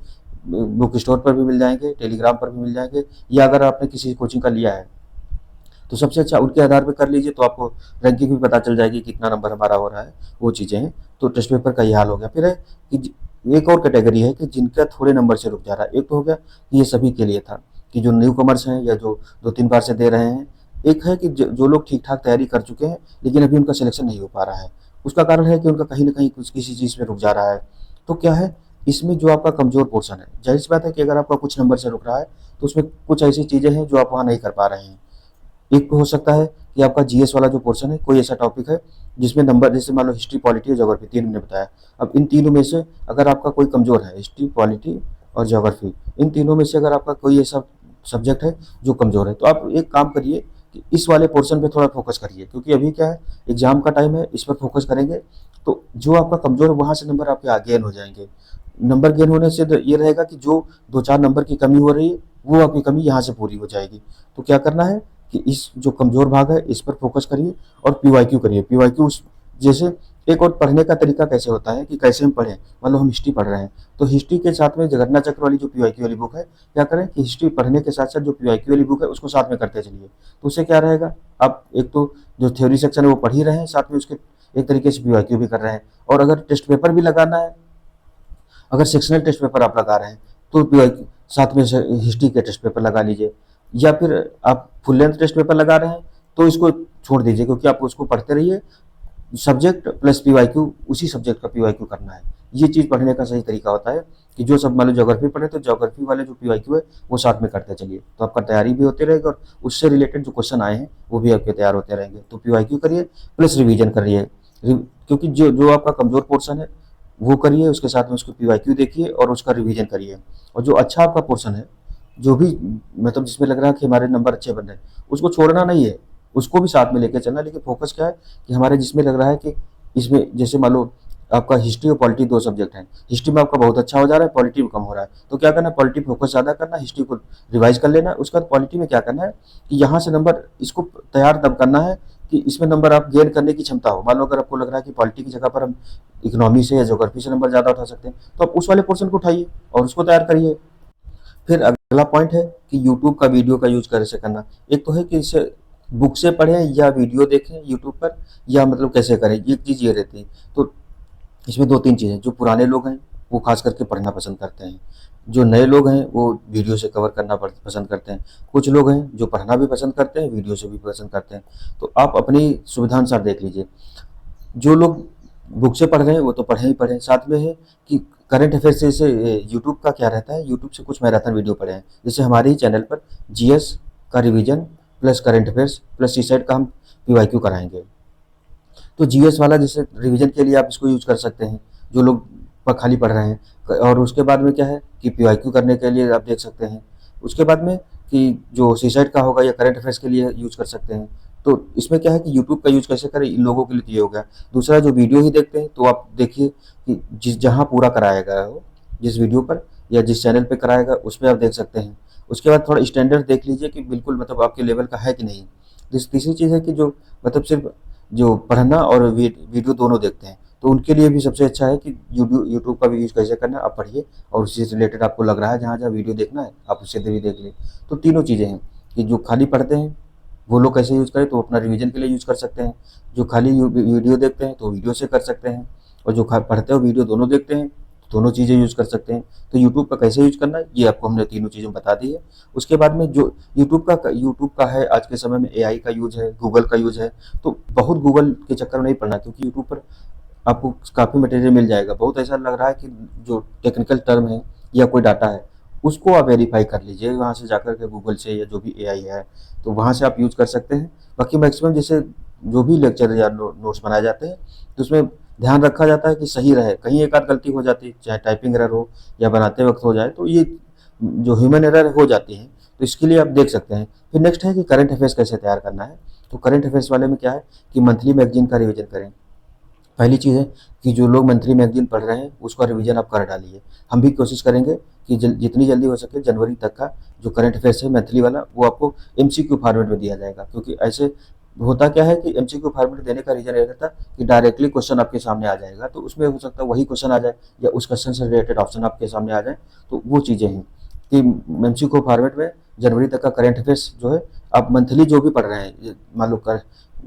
बुक स्टोर पर भी मिल जाएंगे, टेलीग्राम पर भी मिल जाएंगे, या अगर आपने किसी कोचिंग का लिया है तो सबसे अच्छा उनके आधार पर कर लीजिए, तो आपको रैंकिंग भी पता चल जाएगी कितना नंबर हमारा हो रहा है, वो चीज़ें हैं। तो टेस्ट पेपर का ये हाल हो गया। फिर है कि एक और कैटेगरी है कि जिनका थोड़े नंबर से रुक जा रहा है। एक तो हो गया कि ये सभी के लिए था कि जो न्यू कमर्स हैं या जो 2-3 बार से दे रहे हैं। एक है कि जो लोग ठीक ठाक तैयारी कर चुके हैं लेकिन अभी उनका सिलेक्शन नहीं हो पा रहा है। उसका कारण है कि उनका कहीं ना कहीं कुछ किसी चीज़ में रुक जा रहा है। तो क्या है, इसमें जो आपका कमजोर पोर्शन है, जाहिर सी बात है कि अगर आपका कुछ नंबर से रुक रहा है तो उसमें कुछ ऐसी चीज़ें हैं जो आप वहाँ नहीं कर पा रहे हैं। एक हो सकता है कि आपका जीएस वाला जो पोर्शन है, कोई ऐसा टॉपिक है जिसमें नंबर, जैसे मान लो हिस्ट्री, पॉलिटी और ज्योग्राफी, 3 हमने बताया। अब इन तीनों में से अगर आपका कोई कमजोर है, हिस्ट्री, पॉलिटी और ज्योग्राफी, इन तीनों में से अगर आपका कोई ऐसा सब्जेक्ट है जो कमजोर है, तो आप एक काम करिए कि इस वाले पोर्शन पे थोड़ा फोकस करिए, क्योंकि अभी क्या है एग्जाम का टाइम है, इस पर फोकस करेंगे तो जो आपका कमजोर है वहां से नंबर आपके गेन हो जाएंगे। नंबर गेन होने से ये रहेगा कि जो 2-4 नंबर की कमी हो रही है वो आपकी कमी यहाँ से पूरी हो जाएगी। तो क्या करना है कि इस जो कमजोर भाग है इस पर फोकस करिए और पीवाईक्यू करिए। पीवाईक्यू जैसे एक और पढ़ने का तरीका कैसे होता है कि कैसे हम पढ़ें, मान लो हम हिस्ट्री पढ़ रहे हैं तो हिस्ट्री के साथ में जगन्नाथ चक्र वाली जो पीवाईक्यू वाली बुक है, क्या करें कि हिस्ट्री पढ़ने के साथ साथ जो पीवाईक्यू वाली बुक है उसको साथ में करते चलिए। तो उससे क्या रहेगा, आप एक तो जो थ्योरी सेक्शन है वो पढ़ ही रहे हैं, साथ में उसके एक तरीके से पीवाईक्यू भी कर रहे हैं। और अगर टेस्ट पेपर भी लगाना है, अगर सेक्शनल टेस्ट पेपर आप लगा रहे हैं तो पीवाईक्यू साथ में हिस्ट्री के टेस्ट पेपर लगा लीजिए, या फिर आप फुल लेंथ टेस्ट पेपर लगा रहे हैं तो इसको छोड़ दीजिए, क्योंकि आप उसको पढ़ते रहिए। सब्जेक्ट प्लस पीवाईक्यू, उसी सब्जेक्ट का पीवाईक्यू करना है। ये चीज़ पढ़ने का सही तरीका होता है कि जो सब मान लो ज्योग्राफी पढ़े तो ज्योग्राफी वाले जो पीवाईक्यू है वो साथ में करते चलिए, तो आपका तैयारी भी होती रहेगी और उससे रिलेटेड जो क्वेश्चन आए हैं वो भी आपके तैयार होते रहेंगे। तो पीवाईक्यू करिए प्लस रिवीजन करिए, क्योंकि जो जो आपका कमजोर पोर्शन है वो करिए, उसके साथ में उसको पीवाईक्यू देखिए और उसका रिवीजन करिए। और जो अच्छा आपका पोर्शन है, जो भी मतलब जिसमें लग रहा है कि हमारे नंबर अच्छे बन रहे हैं, उसको छोड़ना नहीं है, उसको भी साथ में लेके चलना। लेकिन फोकस क्या है कि हमारे जिसमें लग रहा है कि इसमें जैसे मान लो आपका हिस्ट्री और पॉलिटी दो सब्जेक्ट हैं, हिस्ट्री में आपका बहुत अच्छा हो जा रहा है, पॉलिटी में कम हो रहा है, तो क्या करना है, पॉलिटी फोकस ज़्यादा करना, हिस्ट्री को रिवाइज कर लेना। उसके बाद पॉलिटी में क्या करना है कि यहाँ से नंबर इसको तैयार तब करना है कि इसमें नंबर आप गेन करने की क्षमता हो। मान लो अगर आपको लग रहा है कि पॉलिटी की जगह पर हम इकोनॉमी से या ज्योग्राफी से नंबर ज़्यादा उठा सकते हैं, तो आप उस वाले पोर्शन को उठाइए और उसको तैयार करिए। फिर अगला पॉइंट है कि यूट्यूब का वीडियो का यूज कैसे करना। एक तो है कि इसे बुक से पढ़ें या वीडियो देखें यूट्यूब पर, या मतलब कैसे करें, एक चीज़ ये रहती है। तो इसमें दो तीन चीज़ें, जो पुराने लोग हैं वो खास करके पढ़ना पसंद करते हैं, जो नए लोग हैं वो वीडियो से कवर करना पसंद करते हैं, कुछ लोग हैं जो पढ़ना भी पसंद करते हैं वीडियो से भी पसंद करते हैं। तो आप अपनी सुविधानुसार देख लीजिए। जो लोग बुक से पढ़ रहे हैं वो तो पढ़े ही पढ़े, साथ में है कि करंट अफेयर्स से जैसे यूट्यूब का क्या रहता है, यूट्यूब से कुछ मैराथन वीडियो पढ़े हैं, जैसे हमारे ही चैनल पर जीएस का revision plus current affairs plus CSAT का हम पीवाईक्यू कराएंगे। तो जीएस वाला जैसे रिवीजन के लिए आप इसको यूज कर सकते हैं, जो लोग खाली पढ़ रहे हैं। और उसके बाद में क्या है कि पीवाईक्यू करने के लिए आप देख सकते हैं। उसके बाद में कि जो सीसाइट का होगा या करंट अफेयर्स के लिए यूज कर सकते हैं। तो इसमें क्या है कि यूट्यूब का यूज कैसे करें, इन लोगों के लिए तो ये हो गया। दूसरा, जो वीडियो ही देखते हैं तो आप देखिए कि जिस जहाँ पूरा कराया गया हो, जिस वीडियो पर या जिस चैनल पे कराया गया उस पर आप देख सकते हैं। उसके बाद थोड़ा स्टैंडर्ड देख लीजिए कि बिल्कुल मतलब आपके लेवल का है कि नहीं। तीसरी चीज़ है कि जो मतलब सिर्फ जो पढ़ना और वीडियो दोनों देखते हैं, तो उनके लिए भी सबसे अच्छा है कि यूट्यूब का भी यूज़ कैसे करना है आप पढ़िए, और उससे रिलेटेड आपको लग रहा है जहाँ जहाँ वीडियो देखना है आप उससे भी देख लीजिए। तो तीनों चीज़ें हैं कि जो खाली पढ़ते हैं वो लोग कैसे यूज़ करें, तो अपना रिवीजन के लिए यूज़ कर सकते हैं। जो खाली वीडियो देखते हैं तो वीडियो से कर सकते हैं, और जो पढ़ते हैं वीडियो दोनों देखते हैं तो दोनों चीज़ें यूज़ कर सकते हैं। तो यूट्यूब का कैसे यूज़ करना है ये आपको हमने तीनों चीज़ें बता दी है। उसके बाद में जो यूट्यूब का है, आज के समय में एआई का यूज़ है, गूगल का यूज़ है। तो बहुत गूगल के चक्कर में नहीं पड़ना, क्योंकि यूट्यूब पर आपको काफ़ी मटेरियल मिल जाएगा। बहुत ऐसा लग रहा है कि जो टेक्निकल टर्म है या कोई डाटा है उसको आप वेरीफाई कर लीजिए वहाँ से जाकर के, गूगल से या जो भी एआई है, तो वहाँ से आप यूज़ कर सकते हैं। बाकी मैक्सिमम जैसे जो भी लेक्चर या नोट्स बनाए जाते हैं तो उसमें ध्यान रखा जाता है कि सही रहे, कहीं एक आध गलती हो जाती है, चाहे टाइपिंग एरर हो या बनाते वक्त हो जाए, तो ये जो ह्यूमन एरर हो जाती है, तो इसके लिए आप देख सकते हैं। फिर नेक्स्ट है कि करंट अफेयर्स कैसे तैयार करना है। तो करंट अफेयर्स वाले में क्या है कि मंथली मैगजीन का रिवीजन करें। पहली चीज़ है कि जो लोग मंथली मैगजीन पढ़ रहे हैं उसका रिवीजन आप कर डालिए। हम भी कोशिश करेंगे कि जितनी जल्दी हो सके जनवरी तक का जो करंट अफेयर्स है मंथली वाला वो आपको एमसीक्यू फॉर्मेट में दिया जाएगा। क्योंकि ऐसे होता क्या है कि एमसीक्यू फॉर्मेट देने का रीजन ये रहता है कि डायरेक्टली क्वेश्चन आपके सामने आ जाएगा, तो उसमें हो सकता है वही क्वेश्चन आ जाए या उस क्वेश्चन से रिलेटेड ऑप्शन आपके सामने आ जाए। तो वो चीज़ें हैं कि एमसीक्यू फॉर्मेट में जनवरी तक का करंट अफेयर्स जो है आप मंथली जो भी पढ़ रहे हैं, मान लो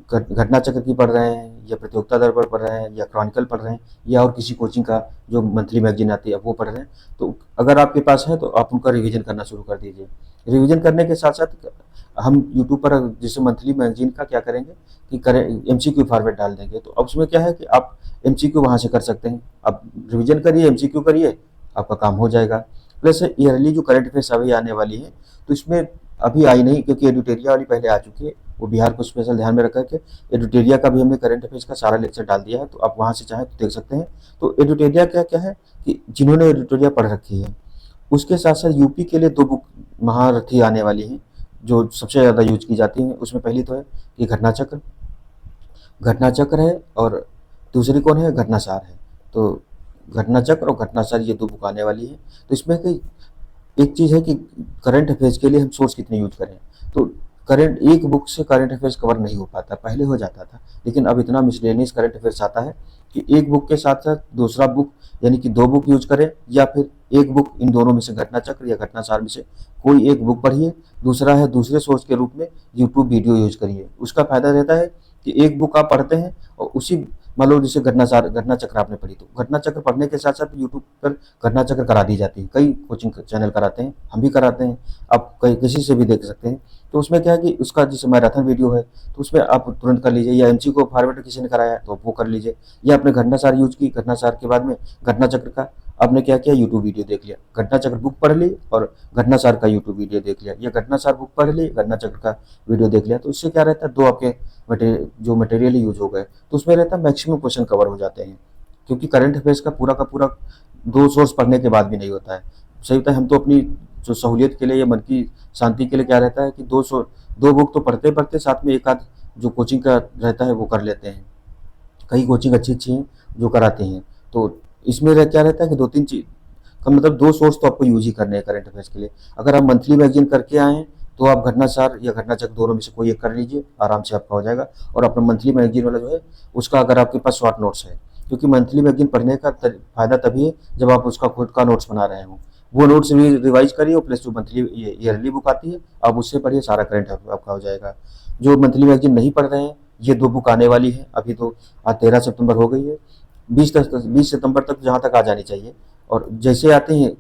घटना चक्र की पढ़ रहे हैं या प्रतियोगिता दर पर पढ़ रहे हैं या क्रॉनिकल पढ़ रहे हैं या और किसी कोचिंग का जो मंथली मैगजीन आती है वो पढ़ रहे हैं, तो अगर आपके पास है तो आप उनका रिवीजन करना शुरू कर दीजिए। रिवीजन करने के साथ साथ हम यूट्यूब पर जैसे मंथली मैगजीन का क्या करेंगे कि करें एमसीक्यू फॉर्मेट डाल देंगे। तो अब उसमें क्या है कि आप एमसीक्यू वहाँ से कर सकते हैं, आप रिवीजन करिए, एमसीक्यू करिए, आपका काम हो जाएगा। प्लस ईयरली जो करंट अफेयर्स अभी आने वाली है, तो इसमें अभी आई नहीं क्योंकि एडुटेरिया वाली पहले आ चुकी है, वो बिहार को स्पेशल ध्यान में रखा के एडुटेरिया का भी हमने करंट अफेयर्स का सारा लेक्चर डाल दिया है, तो आप वहाँ से चाहें तो देख सकते हैं। तो एडुटेरिया क्या क्या है कि जिन्होंने एडुटेरिया पढ़ रखी है उसके साथ साथ यूपी के लिए दो बुक महारथी आने वाली हैं जो सबसे ज़्यादा यूज की जाती हैं। उसमें पहली तो है कि घटना चक्र है, और दूसरी कौन है, घटनासार है। तो घटना चक्र और घटनासार ये दो बुक आने वाली है। तो इसमें कि एक चीज़ है कि करंट अफेयर्स के लिए हम सोर्स कितने यूज करें। तो करंट एक बुक से करंट अफेयर्स कवर नहीं हो पाता, पहले हो जाता था, लेकिन अब इतना मिसलेनियस करंट अफेयर्स आता है कि एक बुक के साथ साथ दूसरा बुक यानी कि दो बुक यूज करें, या फिर एक बुक इन दोनों में से घटना चक्र या घटनासार में से कोई एक बुक पढ़िए। दूसरा है दूसरे सोर्स के रूप में यूट्यूब वीडियो यूज करिए। उसका फायदा रहता है कि एक बुक आप पढ़ते हैं और उसी मान लो जैसे घटना चक्र आपने पढ़ी, तो घटना चक्र पढ़ने के साथ साथ यूट्यूब पर घटना चक्र करा दी जाती है, कई कोचिंग चैनल कराते हैं, हम भी कराते हैं, आप कहीं किसी से भी देख सकते हैं। तो उसमें क्या है कि उसका जैसे मैराथन वीडियो है तो उसमें आप तुरंत कर लीजिए, या एमसी को फॉर्मेट किसी ने कराया है तो वो कर लीजिए, या आपने घटनासार यूज की, घटनासार के बाद में घटना चक्र का आपने क्या किया, यूट्यूब वीडियो देख लिया, घटना चक्र बुक पढ़ ली और घटना सार का यूट्यूब वीडियो देख लिया, या घटना सार बुक पढ़ ली, घटना चक्र का वीडियो देख लिया। तो इससे क्या रहता है, दो आपके जो मटेरियल यूज हो गए, तो उसमें रहता है मैक्सिमम क्वेश्चन कवर हो जाते हैं। क्योंकि करंट अफेयर्स का पूरा दो सोर्स पढ़ने के बाद भी नहीं होता है। सही होता है, हम तो अपनी जो सहूलियत के लिए या मन की शांति के लिए क्या रहता है कि दो बुक तो पढ़ते पढ़ते साथ में एक आध जो कोचिंग का रहता है वो कर लेते हैं। कई कोचिंग अच्छी अच्छी हैं जो कराते हैं। तो इसमें क्या रहता है कि दो तीन चीज का मतलब दो सोर्स तो आपको यूज ही करने हैं करंट अफेयर्स के लिए। अगर आप मंथली मैगजीन करके आए हैं तो आप घटना सार या घटना चक्र दोनों में से कोई एक कर लीजिए, आराम से आपका हो जाएगा। और अपना मंथली मैगजीन वाला जो है उसका अगर आपके पास शॉर्ट नोट्स है, क्योंकि मंथली मैगजीन पढ़ने का फायदा तभी है जब आप उसका खुद का नोट्स बना रहे हो। वो नोट्स भी रिवाइज करिए और प्लस जो मंथली ईयरली बुक आती है आप उससे पढ़िए, सारा करंट आपका हो जाएगा। जो मंथली मैगजीन नहीं पढ़ रहे हैं, ये दो बुक आने वाली है, अभी तो आज 13 सितंबर हो गई है, 20 सितंबर तक जहाँ तक आ जानी चाहिए। और जैसे आते हैं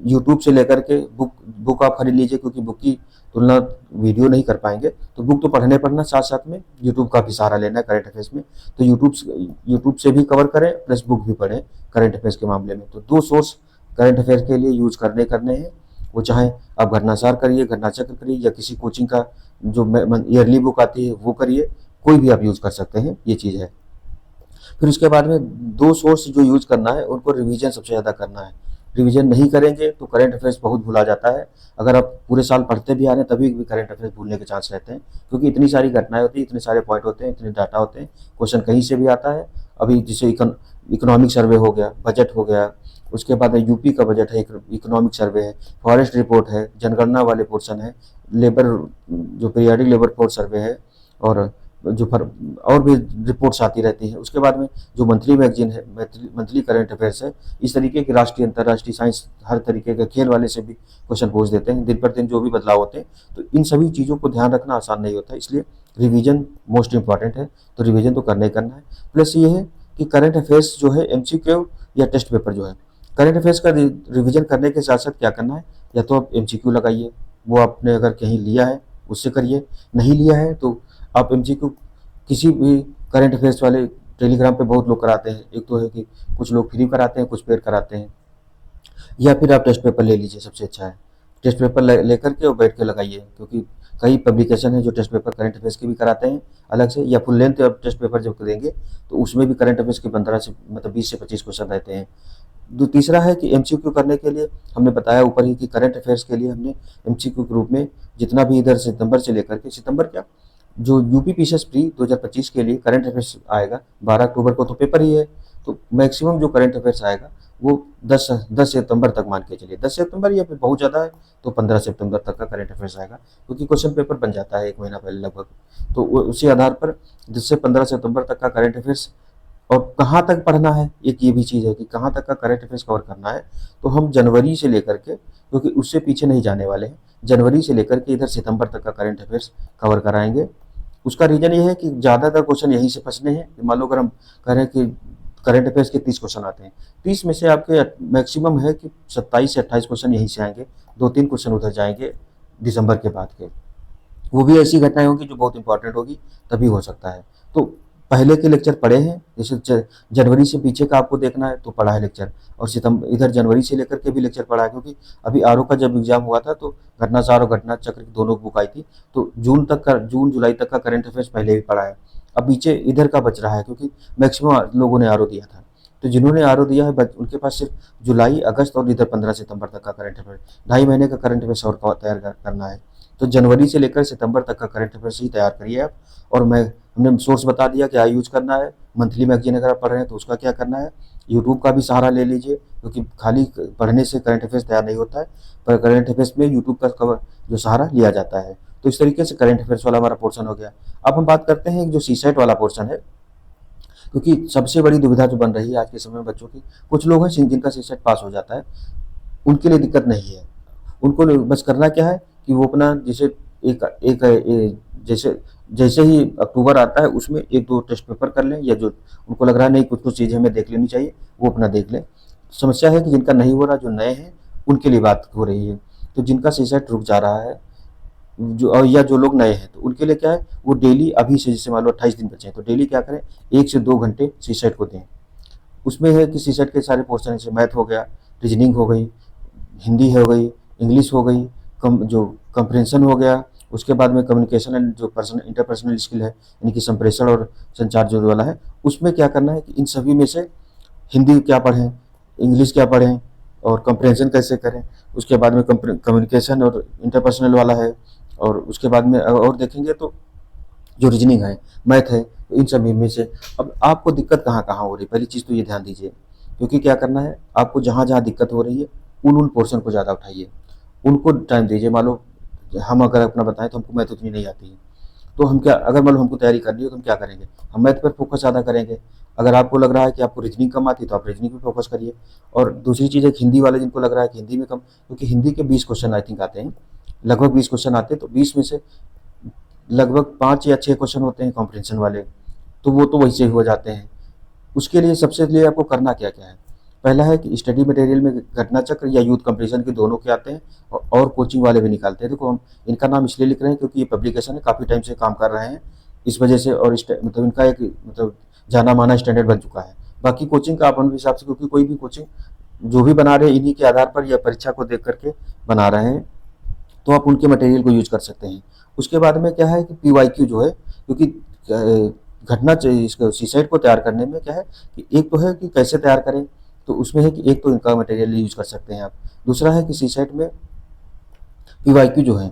यूट्यूब से लेकर के बुक आप खरीद लीजिए, क्योंकि बुक की तुलना वीडियो नहीं कर पाएंगे। तो बुक तो पढ़ना साथ साथ में यूट्यूब का भी सहारा लेना है करंट अफेयर्स में। तो यूट्यूब से भी कवर करें प्लस बुक भी पढ़ें करंट अफेयर्स के मामले में। तो दो सोर्स करंट अफेयर्स के लिए यूज करने हैं, वो चाहे आप घटनासार करिए, घटना चक्र करिए, या किसी कोचिंग का जो ईयरली बुक आती है वो करिए, कोई भी आप यूज कर सकते हैं, ये चीज़ है। फिर उसके बाद में दो सोर्स जो यूज करना है उनको रिवीजन सबसे ज़्यादा करना है। रिवीजन नहीं करेंगे तो करंट अफेयर्स बहुत भूला जाता है। अगर आप पूरे साल पढ़ते भी आ रहे हैं तभी भी करंट अफेयर्स भूलने के चांस रहते हैं, क्योंकि इतनी सारी घटनाएं होती हैं, इतने सारे पॉइंट होते हैं, इतने डाटा होते हैं, क्वेश्चन कहीं से भी आता है। अभी जैसे इकोनॉमिक सर्वे हो गया, बजट हो गया, उसके बाद यूपी का बजट है, इकोनॉमिक सर्वे है, फॉरेस्ट रिपोर्ट है, जनगणना वाले पोर्शन है, लेबर जो पीरियडिक लेबर फोर्स सर्वे है, और और भी रिपोर्ट्स आती रहती हैं। उसके बाद में जो मंथली मैगजीन है, मंथली करंट अफेयर्स है, इस तरीके के राष्ट्रीय अंतर्राष्ट्रीय साइंस हर तरीके के खेल वाले से भी क्वेश्चन पूछ देते हैं, दिन पर दिन जो भी बदलाव होते हैं। तो इन सभी चीज़ों को ध्यान रखना आसान नहीं होता, इसलिए रिवीजन मोस्ट इंपॉर्टेंट है। तो रिवीजन तो करना ही करना है। प्लस ये है कि करंट अफेयर्स जो है एमसीक्यू या टेस्ट पेपर जो है, करंट अफेयर्स का रिवीजन करने के साथ साथ क्या करना है, या तो आप एमसीक्यू लगाइए, वो आपने अगर कहीं लिया है उससे करिए, नहीं लिया है तो आप एमसीक्यू किसी भी करंट अफेयर्स वाले टेलीग्राम पे बहुत लोग कराते हैं। एक तो है कि कुछ लोग फ्री कराते हैं, कुछ पेड कराते हैं, या फिर आप टेस्ट पेपर ले लीजिए, सबसे अच्छा है। टेस्ट पेपर लेकर के और बैठ के लगाइए, क्योंकि कई पब्लिकेशन है जो टेस्ट पेपर करंट अफेयर्स के भी कराते हैं अलग से, या फुल लेंथ टेस्ट पेपर जब देंगे तो उसमें भी करंट अफेयर्स के 15 से मतलब 20 से 25 क्वेश्चन रहते हैं। तीसरा है कि एमसीक्यू करने के लिए हमने बताया ऊपर ही कि करंट अफेयर्स के लिए हमने एमसीक्यू के रूप में जितना भी इधर सितंबर से लेकर के सितंबर क्या जो यूपी पीसीएस प्री 2025 के लिए करंट अफेयर्स आएगा, 12 अक्टूबर को तो पेपर ही है, तो मैक्सिमम जो करंट अफेयर्स आएगा वो 10 सितंबर तक मान के चलिए, 10 सितंबर या फिर बहुत ज़्यादा है तो 15 सितंबर तक का करंट अफेयर्स आएगा, क्योंकि क्वेश्चन पेपर बन जाता है एक महीना पहले लगभग। तो उसी आधार पर 10 से 15 सितंबर तक का करंट अफेयर्स। और कहाँ तक पढ़ना है, एक ये भी चीज़ है कि कहाँ तक का करंट अफेयर्स कवर करना है। तो हम जनवरी से लेकर के, क्योंकि उससे पीछे नहीं जाने वाले हैं, जनवरी से लेकर के इधर सितंबर तक का करंट अफेयर्स कवर कराएंगे। उसका रीज़न ये है कि ज़्यादातर क्वेश्चन यहीं से फंसने हैं। मान लो अगर हम कह रहे हैं कि करंट अफेयर्स के 30 क्वेश्चन आते हैं, 30 में से आपके मैक्सिमम है कि 27 से 28 क्वेश्चन यहीं से आएंगे, 2-3 क्वेश्चन उधर जाएंगे दिसंबर के बाद के। वो भी ऐसी घटनाएं होंगी जो बहुत इंपॉर्टेंट होगी, तभी हो सकता है। तो पहले के लेक्चर पढ़े हैं, जैसे जनवरी से पीछे का आपको देखना है तो पढ़ा है लेक्चर, और सितंबर इधर जनवरी से लेकर के भी लेक्चर पढ़ा है, क्योंकि अभी आरओ का जब एग्जाम हुआ था तो घटनासार और घटना चक्र की दोनों बुक आई थी, तो जून जुलाई तक का करंट अफेयर्स पहले भी पढ़ा है। अब पीछे इधर का बच रहा है, क्योंकि मैक्सिमम लोगों ने आरओ दिया था, तो जिन्होंने आरओ दिया है उनके पास सिर्फ जुलाई अगस्त और इधर 15 सितंबर तक का करंट अफेयर, 2.5 महीने का करंट अफेयर्स और तैयार करना है। तो जनवरी से लेकर सितंबर तक का करंट अफेयर्स ही तैयार करिए आप। और हमने सोर्स बता दिया क्या यूज करना है। मंथली मैगजीन अगर आप पढ़ रहे हैं तो उसका क्या करना है, यूट्यूब का भी सहारा ले लीजिए, क्योंकि खाली पढ़ने से करंट अफेयर्स तैयार नहीं होता है, पर करंट अफेयर्स में यूट्यूब का कवर जो सहारा लिया जाता है। तो इस तरीके से करंट अफेयर्स वाला हमारा पोर्शन हो गया। अब हम बात करते हैं जो सीसेट वाला पोर्शन है, क्योंकि सबसे बड़ी दुविधा जो बन रही है आज के समय में बच्चों की, कुछ लोग हैं जिनका सीसेट पास हो जाता है, उनके लिए दिक्कत नहीं है। उनको बस करना क्या है कि वो अपना जैसे जैसे जैसे ही अक्टूबर आता है उसमें 1-2 टेस्ट पेपर कर लें, या जो उनको लग रहा है नहीं कुछ चीज़ें हमें देख लेनी चाहिए वो अपना देख लें। समस्या है कि जिनका नहीं हो रहा, जो नए हैं उनके लिए बात हो रही है। तो जिनका सीसेट रुक जा रहा है या जो लोग नए हैं, तो उनके लिए क्या है, वो डेली अभी से जैसे मान लो 28 दिन बचे हैं तो डेली क्या करें, 1 से 2 घंटे सीसेट को दें। उसमें है कि सीसेट के सारे पोर्शन जैसे मैथ हो गया, रीजनिंग हो गई, हिंदी हो गई, इंग्लिश हो गई, जो कंप्रेंशन हो गया, उसके बाद में कम्युनिकेशन एंड जो पर्सनल इंटरपर्सनल स्किल है यानी कि संप्रेषण और संचार जो वाला है, उसमें क्या करना है कि इन सभी में से हिंदी क्या पढ़ें, इंग्लिश क्या पढ़ें और कंप्रेंशन कैसे करें, उसके बाद में कम्युनिकेशन और इंटरपर्सनल वाला है, और उसके बाद में और देखेंगे तो जो रीजनिंग है, मैथ है, तो इन सभी में से अब आपको दिक्कत कहाँ कहाँ हो रही है, पहली चीज़ तो ये ध्यान दीजिए। क्योंकि क्या करना है, आपको जहाँ जहाँ दिक्कत हो रही है उन पोर्शन को ज़्यादा उठाइए, उनको टाइम दीजिए। मान लो हम अगर अपना बताएं तो हमको मैथ उतनी नहीं आती है, तो हम क्या, अगर मान लो हमको तैयारी करनी है तो हम क्या करेंगे, हम मैथ पर फोकस ज़्यादा करेंगे। अगर आपको लग रहा है कि आपको रीजनिंग कम आती है तो आप रीजनिंग पे फोकस करिए। और दूसरी चीज़ है हिंदी वाले जिनको लग रहा है कि हिंदी में कम, क्योंकि हिंदी के 20 क्वेश्चन आई थिंक आते हैं, लगभग 20 क्वेश्चन आते हैं, तो 20 में से लगभग 5 या 6 क्वेश्चन होते हैं कॉम्प्रिहेंशन वाले, तो वो तो वैसे ही हो जाते हैं। उसके लिए सबसे लिए आपको करना क्या क्या है, पहला है कि स्टडी मटेरियल में घटना चक्र या यूथ कंपटीशन के दोनों के आते हैं, और कोचिंग वाले भी निकालते हैं। देखो हम इनका नाम इसलिए लिख रहे हैं क्योंकि ये पब्लिकेशन है, काफ़ी टाइम से काम कर रहे हैं इस वजह से, और मतलब इनका एक मतलब जाना माना स्टैंडर्ड बन चुका है। बाकी कोचिंग का अपन हिसाब से, क्योंकि कोई भी कोचिंग जो भी बना रहे हैं इन्हीं के आधार पर या परीक्षा को देख करके बना रहे हैं, तो आप उनके मटेरियल को यूज कर सकते हैं। उसके बाद में क्या है कि पीवाईक्यू जो है, क्योंकि घटना इसको सीसाइट को तैयार करने में क्या है कि एक तो है कि कैसे तैयार करें, तो उसमें है कि एक तो इनका मटेरियल यूज कर सकते हैं आप। दूसरा है कि सीसाइट में पीवाईक्यू जो है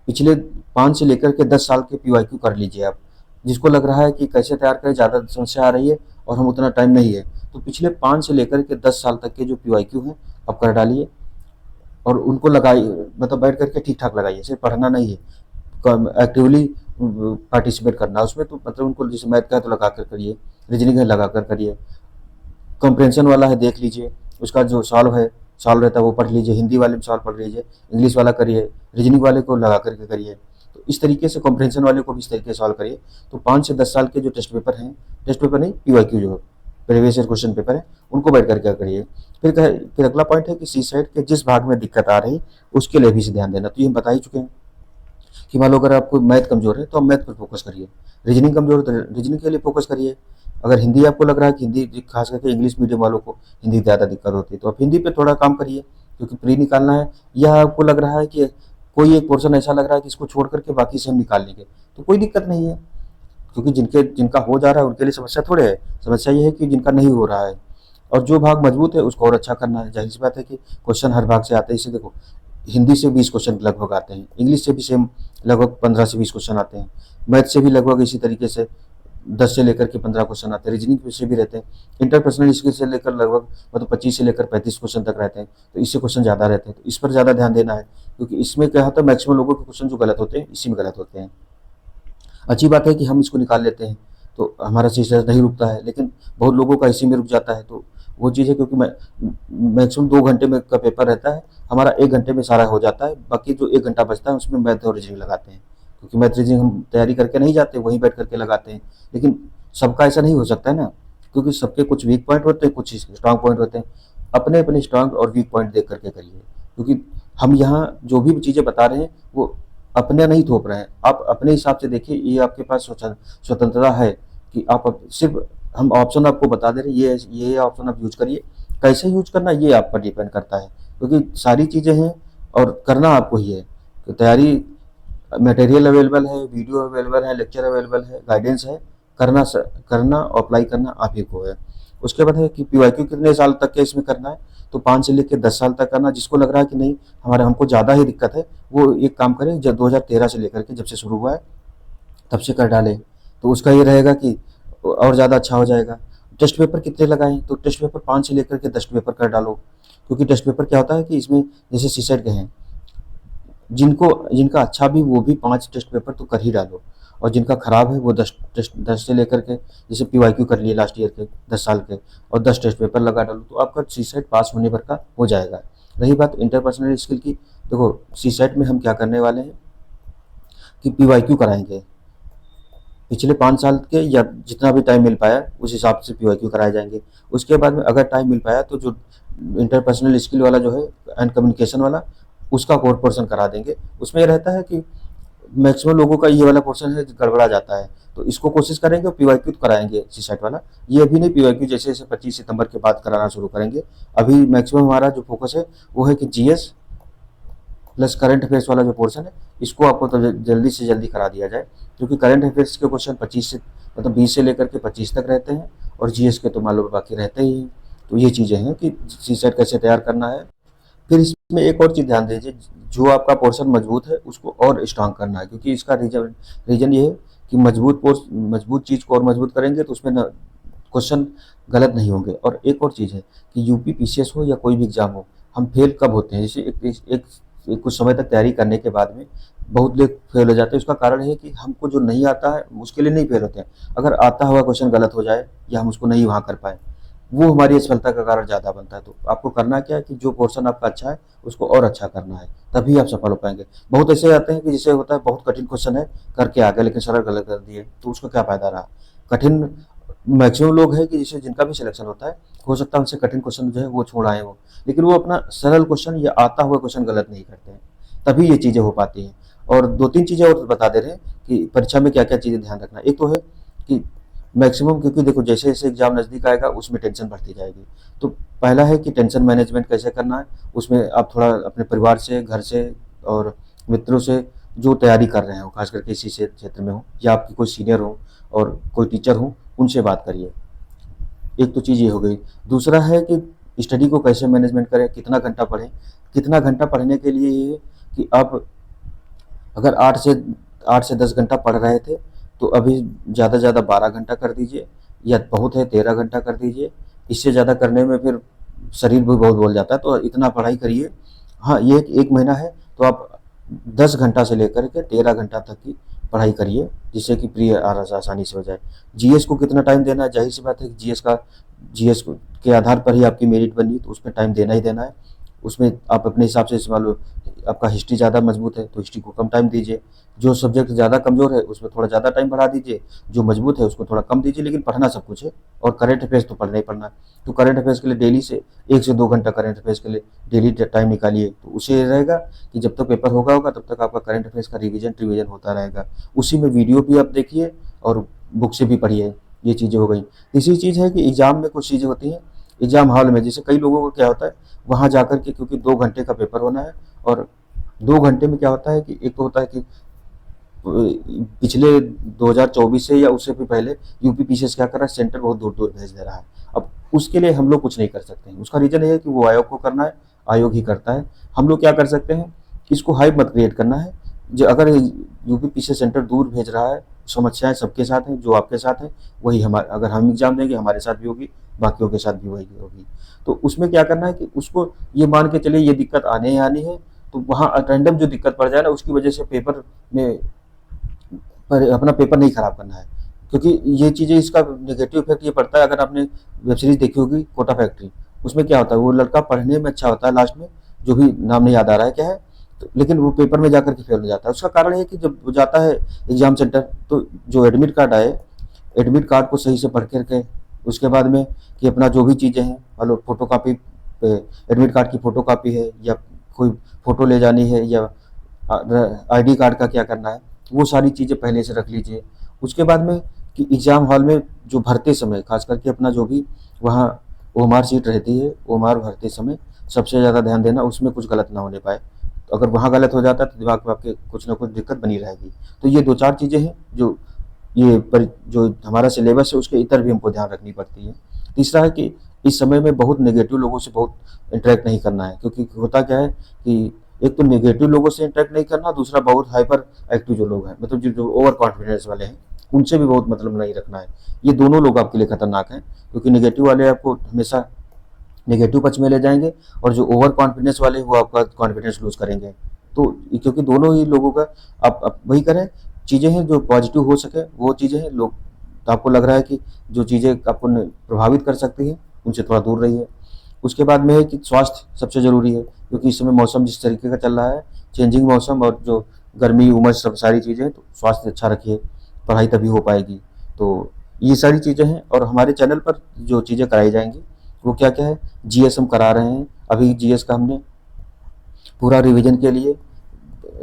पिछले 5 से लेकर के 10 साल के पीवाईक्यू कर लीजिए आप। जिसको लग रहा है कि कैसे तैयार करें, ज़्यादा समस्या आ रही है और हम उतना टाइम नहीं है, तो पिछले 5 से लेकर के 10 साल तक के जो पीवाईक्यू हैं आप कर डालिए, और उनको लगाइए, मतलब बैठ करके ठीक ठाक लगाइए, सिर्फ पढ़ना नहीं है, एक्टिवली पार्टिसिपेट करना उसमें। तो मतलब उनको जैसे मैथ का है तो लगा कर करिए, रीजनिंग है लगा कर करिए, कंप्रेंशन वाला है देख लीजिए, उसका जो सॉल्व है, सॉल्व रहता है वो पढ़ लीजिए, हिंदी वाले में सॉल्व पढ़ लीजिए, इंग्लिश वाला करिए, रीजनिंग वाले को लगा करके करिए। तो इस तरीके से कंप्रेंशन वाले को भी इस तरीके से सॉल्व करिए। तो 5 से 10 साल के जो टेस्ट पेपर हैं, टेस्ट पेपर नहीं पीवाईक्यू जो प्रीवियस ईयर क्वेश्चन पेपर है, उनको बैठ करके करिए। फिर अगला पॉइंट है कि सी साइड के जिस भाग में दिक्कत आ रही उसके लिए भी से ध्यान देना। तो ये हम बता ही चुके हैं कि मान लो अगर आपको मैथ कमजोर है तो आप मैथ पर फोकस करिए, रीजनिंग कमजोर है तो रीजनिंग के लिए फोकस करिए। अगर हिंदी आपको लग रहा है कि हिंदी, खास करके इंग्लिश मीडियम वालों को हिंदी ज़्यादा दिक्कत होती है, तो आप हिंदी पे थोड़ा काम करिए, क्योंकि प्री निकालना है। या आपको लग रहा है कि कोई एक पोर्शन ऐसा लग रहा है कि इसको छोड़ करके बाकी से हम निकाल लेंगे, तो कोई दिक्कत नहीं है, क्योंकि जिनका हो जा रहा है उनके लिए समस्या थोड़े है। समस्या ये है कि जिनका नहीं हो रहा है, और जो भाग मजबूत है उसको और अच्छा करना है। जाहिर सी बात है कि क्वेश्चन हर भाग से आते हैं। इसे देखो, हिंदी से 20 क्वेश्चन लगभग आते हैं, इंग्लिश से भी सेम लगभग 15 से 20 क्वेश्चन आते हैं, मैथ से भी लगभग इसी तरीके से 10 से लेकर के 15 क्वेश्चन आते हैं, रीजनिंग से भी रहते हैं, इंटरपर्सनल स्किल से लेकर लगभग मतलब 25 से लेकर 35 क्वेश्चन तक रहते हैं, तो इससे क्वेश्चन ज़्यादा रहते हैं। तो इस पर ज़्यादा ध्यान देना है, क्योंकि इसमें क्या होता है, मैक्सिमम लोगों के क्वेश्चन जो गलत होते हैं इसी में गलत होते हैं। अच्छी बात है कि हम इसको निकाल लेते हैं तो हमारा सिलेबस नहीं रुकता है, लेकिन बहुत लोगों का इसी में रुक जाता है। तो वो चीज़ है, क्योंकि मैक्सिमम 2 घंटे में का पेपर रहता है, हमारा 1 घंटे में सारा हो जाता है। बाकी जो 1 घंटा बचता है उसमें मैथ और रीजनिंग लगाते हैं, क्योंकि मैथ रीजनिंग हम तैयारी करके नहीं जाते, वहीं बैठ करके लगाते हैं। लेकिन सबका ऐसा नहीं हो सकता है ना, क्योंकि सबके कुछ वीक पॉइंट होते हैं, कुछ स्ट्रांग पॉइंट होते हैं। अपने अपने स्ट्रांग और वीक पॉइंट देख करके करिए, क्योंकि हम यहाँ जो भी चीज़ें बता रहे हैं वो अपने नहीं थोप रहे हैं, आप अपने हिसाब से देखिए। ये आपके पास स्वतंत्रता है कि सिर्फ हम ऑप्शन आपको बता दे रहे हैं, ये ऑप्शन आप यूज करिए। कैसे यूज करना ये आप पर डिपेंड करता है, क्योंकि सारी चीज़ें हैं और करना आपको ही है। तो तैयारी मटेरियल अवेलेबल है, वीडियो अवेलेबल है, लेक्चर अवेलेबल है, गाइडेंस है, करना और अप्लाई करना आप ही को है। उसके बाद है कि पीवाईक्यू कितने साल तक के इसमें करना है, तो 5 से लेकर 10 साल तक करना। जिसको लग रहा है कि नहीं हमको ज़्यादा ही दिक्कत है, वो एक काम करें, जब 2013 से लेकर के जब से शुरू हुआ है तब से कर डालें, तो उसका ये रहेगा कि और ज़्यादा अच्छा हो जाएगा। टेस्ट पेपर कितने लगाएं, तो टेस्ट पेपर 5 से लेकर के 10 पेपर कर डालो, क्योंकि टेस्ट पेपर क्या होता है कि इसमें जैसे सीसेट के हैं, जिनका अच्छा भी वो भी 5 टेस्ट पेपर तो कर ही डालो, और जिनका खराब है वो 10 से लेकर के, जैसे पीवाईक्यू कर लिए लास्ट ईयर के 10 साल के, और 10 टेस्ट पेपर लगा डालो, तो आपका सीसेट पास होने भर का हो जाएगा। रही बात इंटरपर्सनल स्किल की, देखो सीसेट में हम क्या करने वाले हैं कि पीवाईक्यू कराएंगे, पिछले 5 साल के या जितना भी टाइम मिल पाया उस हिसाब से पीवाईक्यू कराए जाएंगे। उसके बाद में अगर टाइम मिल पाया तो जो इंटरपर्सनल स्किल वाला जो है एंड कम्युनिकेशन वाला, उसका कोर पोर्शन करा देंगे। उसमें यह रहता है कि मैक्सिमम लोगों का ये वाला पोर्शन है गड़बड़ा जाता है। तो इसको कोशिश करेंगे और पीवाईक्यू तो कराएंगे सीसेट वाला। ये अभी नहीं, पीवाईक्यू जैसे जैसे 25 सितंबर के बाद कराना शुरू करेंगे। अभी मैक्सिमम हमारा जो फोकस है वो है कि जीएस प्लस करंट अफेयर्स वाला जो पोर्शन है इसको आपको तो जल्दी से जल्दी करा दिया जाए, क्योंकि करंट अफेयर्स के क्वेश्चन 25 से मतलब 20 से लेकर के 25 तक रहते हैं, और जीएस के तो मान लो बाकी रहते ही हैं। तो ये चीज़ें हैं कि सीसेट कैसे तैयार करना है। फिर इसमें एक और चीज़ ध्यान दीजिए, जो आपका पोर्शन मजबूत है उसको और स्ट्रांग करना है, क्योंकि इसका रीजन ये है कि मजबूत चीज़ को और मजबूत करेंगे तो उसमें क्वेश्चन गलत नहीं होंगे। और एक और चीज़ है कि यूपी पीसीएस हो या कोई भी एग्जाम हो, हम फेल कब होते हैं? जैसे एक कुछ समय तक तैयारी करने के बाद में बहुत लोग फेल हो जाते हैं। उसका कारण है कि हमको जो नहीं आता है उसके लिए नहीं फेल होते हैं, अगर आता हुआ क्वेश्चन गलत हो जाए या हम उसको नहीं वहाँ कर पाए, वो हमारी असफलता का कारण ज़्यादा बनता है। तो आपको करना क्या है कि जो पोर्शन आपका अच्छा है उसको और अच्छा करना है, तभी आप सफल हो पाएंगे। बहुत ऐसे आते हैं कि जैसे होता है बहुत कठिन क्वेश्चन है करके आ गए लेकिन सरल गलत कर दिए, तो उसका क्या फायदा रहा? कठिन मैक्सिमम लोग हैं कि जैसे जिनका भी सिलेक्शन होता है, हो सकता है उनसे कठिन क्वेश्चन जो है वो छोड़ आए वो, लेकिन वो अपना सरल क्वेश्चन या आता हुआ क्वेश्चन गलत नहीं करते हैं, तभी ये चीज़ें हो पाती हैं। और दो तीन चीज़ें और बता दे रहे हैं कि परीक्षा में क्या क्या चीज़ें ध्यान रखना है। एक तो है कि मैक्सिमम, क्योंकि देखो जैसे जैसे एग्जाम नज़दीक आएगा उसमें टेंशन बढ़ती जाएगी। तो पहला है कि टेंशन मैनेजमेंट कैसे करना है, उसमें आप थोड़ा अपने परिवार से, घर से और मित्रों से जो तैयारी कर रहे हो, खास करके इसी क्षेत्र में हो या आपकी कोई सीनियर हो और कोई टीचर हो, उनसे बात करिए। एक तो चीज़ ये हो गई। दूसरा है कि स्टडी को कैसे मैनेजमेंट करें, कितना घंटा पढ़ें। कितना घंटा पढ़ने के लिए ये है कि आप अगर 8 से 10 घंटा पढ़ रहे थे तो अभी ज़्यादा से ज़्यादा 12 घंटा कर दीजिए, या बहुत है 13 घंटा कर दीजिए। इससे ज़्यादा करने में फिर शरीर भी बहुत बोल जाता है, तो इतना पढ़ाई करिए। हाँ, ये एक महीना है तो आप 10 घंटा से लेकर के 13 घंटा तक की पढ़ाई करिए, जिससे कि प्री आसानी से हो जाए। जीएस को कितना टाइम देना है, जाहिर सी बात है कि जीएस के आधार पर ही आपकी मेरिट बनी, तो उसमें टाइम देना ही देना है। उसमें आप अपने हिसाब से मान लो आपका हिस्ट्री ज़्यादा मजबूत है तो हिस्ट्री को कम टाइम दीजिए, जो सब्जेक्ट ज़्यादा कमज़ोर है उसमें थोड़ा ज़्यादा टाइम बढ़ा दीजिए, जो मजबूत है उसको थोड़ा कम दीजिए, लेकिन पढ़ना सब कुछ है। और करंट अफेयर्स तो पढ़ना ही पढ़ना है। तो करंट अफेयर्स के लिए डेली से 1 से 2 घंटा करंट अफेयर्स के लिए डेली टाइम निकालिए, तो उससे ये रहेगा कि जब तक पेपर होगा तब तक आपका करंट अफेयर्स का रिवीजन होता रहेगा। उसी में वीडियो भी आप देखिए और बुक से भी पढ़िए। ये चीज़ें हो गई। तीसरी चीज़ है कि एग्ज़ाम में कुछ चीज़ें होती हैं एग्जाम हॉल में, जैसे कई लोगों को क्या होता है वहाँ जाकर के, क्योंकि 2 घंटे का पेपर होना है, और 2 घंटे में क्या होता है कि एक तो होता है कि पिछले 2024 से या उससे भी पहले यूपी पीसीएस क्या कर रहा है, सेंटर बहुत दूर दूर भेज दे रहा है। अब उसके लिए हम लोग कुछ नहीं कर सकते हैं। उसका रीजन ये है कि वो आयोग को करना है, आयोग ही करता है। हम लोग क्या कर सकते हैं, इसको हाइप मत क्रिएट करना है। जो अगर यूपी पीसीएस सेंटर दूर भेज रहा है, समस्याएं सबके साथ हैं, जो आपके साथ हैं वही हमारे, अगर हम एग्जाम देंगे हमारे साथ भी होगी, बाकियों के साथ भी वही होगी। तो उसमें क्या करना है कि उसको ये मान के चलिए ये दिक्कत आने ही आनी है, तो वहाँ रैंडम जो दिक्कत पड़ जाए ना उसकी वजह से पेपर में पर अपना पेपर नहीं खराब करना है। क्योंकि ये चीज़ें, इसका नेगेटिव इफेक्ट ये पड़ता है, अगर आपने वेब सीरीज देखी होगी कोटा फैक्ट्री, उसमें क्या होता है वो लड़का पढ़ने में अच्छा होता है, लास्ट में जो भी नाम नहीं याद आ रहा है क्या है, तो लेकिन वो पेपर में जाकर के फेल हो जाता है। उसका कारण है कि जब वो जाता है एग्जाम सेंटर, तो जो एडमिट कार्ड आए, एडमिट कार्ड को सही से पढ़ करके उसके बाद में कि अपना जो भी चीज़ें हैं, मान लो फोटो कापी, एडमिट कार्ड की फोटो कापी है या कोई फोटो ले जानी है, या आईडी कार्ड का क्या करना है, वो सारी चीज़ें पहले से रख लीजिए। उसके बाद में कि एग्ज़ाम हॉल में जो भरते समय खास करके अपना जो भी वहाँ ओएमआर सीट रहती है, ओएमआर भरते समय सबसे ज़्यादा ध्यान देना उसमें कुछ गलत ना होने पाए। तो अगर वहाँ गलत हो जाता है तो दिमाग में आपके कुछ ना कुछ दिक्कत बनी रहेगी। तो ये 2-4 चीज़ें हैं जो हमारा सिलेबस है उसके इतर भी हमको ध्यान रखनी पड़ती है। तीसरा है कि इस समय में बहुत नेगेटिव लोगों से बहुत इंटरेक्ट नहीं करना है, क्योंकि होता क्या है कि एक तो नेगेटिव लोगों से इंटरेक्ट नहीं करना, दूसरा बहुत हाइपर एक्टिव जो लोग हैं, मतलब जो ओवर कॉन्फिडेंस वाले हैं, उनसे भी बहुत मतलब नहीं रखना है। ये दोनों लोग आपके लिए खतरनाक हैं, क्योंकि नेगेटिव वाले आपको हमेशा नेगेटिव पक्ष में ले जाएंगे, और जो ओवर कॉन्फिडेंस वाले हैं वो आपका कॉन्फिडेंस लूज करेंगे। तो क्योंकि दोनों ही लोगों का आप वही करें, चीज़ें हैं जो पॉजिटिव हो सके वो चीज़ें हैं। लोग तो आपको लग रहा है कि जो चीज़ें आपको प्रभावित कर सकती हैं उनसे थोड़ा दूर रहिए। उसके बाद में है कि स्वास्थ्य सबसे ज़रूरी है, क्योंकि इस समय मौसम जिस तरीके का चल रहा है, चेंजिंग मौसम और जो गर्मी उमस सब सारी चीज़ें हैं, तो स्वास्थ्य अच्छा रखिए, पढ़ाई तभी हो पाएगी। तो ये सारी चीज़ें हैं, और हमारे चैनल पर जो चीज़ें कराई जाएंगी वो क्या क्या है, जीएस हम करा रहे हैं। अभी जीएस का हमने पूरा रिवीजन के लिए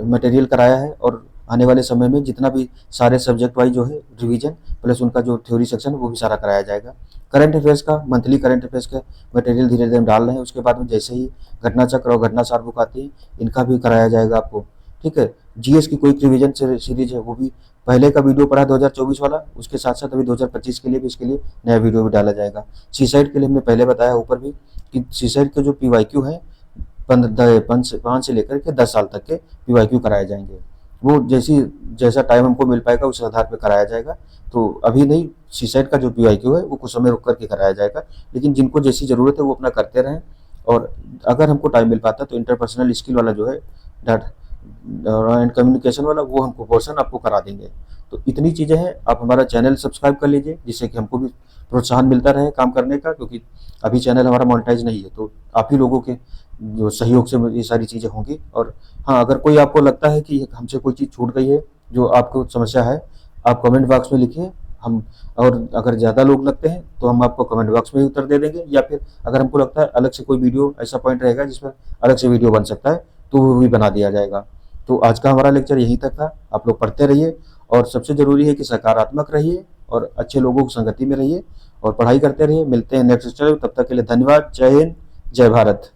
मटेरियल कराया है, और आने वाले समय में जितना भी सारे सब्जेक्ट वाइज जो है रिवीजन प्लस उनका जो थ्योरी सेक्शन है वो भी सारा कराया जाएगा। करंट अफेयर्स का मंथली करंट अफेयर्स का मटेरियल धीरे धीरे हम डाल रहे हैं। उसके बाद में जैसे ही घटना चक्र और घटना सार बुक आती है इनका भी कराया जाएगा आपको। ठीक है, जीएस की कोई रिवीजन सीरीज है वो भी पहले का वीडियो पड़ा 2024 वाला, उसके साथ साथ अभी 2025 के लिए भी इसके लिए नया वीडियो भी डाला जाएगा। सीसाइड के लिए हमने पहले बताया ऊपर भी कि सीसाइड के जो पीवाईक्यू है 5 से लेकर के 10 साल तक के पीवाईक्यू कराए जाएंगे। वो जैसा टाइम हमको मिल पाएगा उस आधार पर कराया जाएगा। तो अभी नहीं, सीसाइड का जो पीवाईक्यू है वो कुछ समय रुक करके कराया जाएगा, लेकिन जिनको जैसी ज़रूरत है वो अपना करते रहें। और अगर हमको टाइम मिल पाता तो इंटरपर्सनल स्किल वाला जो है डाटा एंड कम्युनिकेशन वाला वो हमको पोर्शन आपको करा देंगे। तो इतनी चीज़ें हैं, आप हमारा चैनल सब्सक्राइब कर लीजिए जिससे कि हमको भी प्रोत्साहन मिलता रहे काम करने का, क्योंकि अभी चैनल हमारा मोनेटाइज नहीं है। तो आप ही लोगों के जो सहयोग से ये सारी चीज़ें होंगी। और हाँ, अगर कोई आपको लगता है कि हमसे कोई चीज़ छूट गई है जो आपको समस्या है, आप कमेंट बॉक्स में लिखिए। हम और अगर ज़्यादा लोग लगते हैं तो हम आपको कमेंट बॉक्स में ही उत्तर दे देंगे, या फिर अगर हमको लगता है अलग से कोई वीडियो ऐसा पॉइंट रहेगा जिसमें अलग से वीडियो बन सकता है तो वो भी बना दिया जाएगा। तो आज का हमारा लेक्चर यहीं तक था। आप लोग पढ़ते रहिए और सबसे ज़रूरी है कि सकारात्मक रहिए और अच्छे लोगों की संगति में रहिए और पढ़ाई करते रहिए। मिलते हैं नेक्स्ट लेक्चर में, तब तक के लिए धन्यवाद। जय हिंद, जय भारत।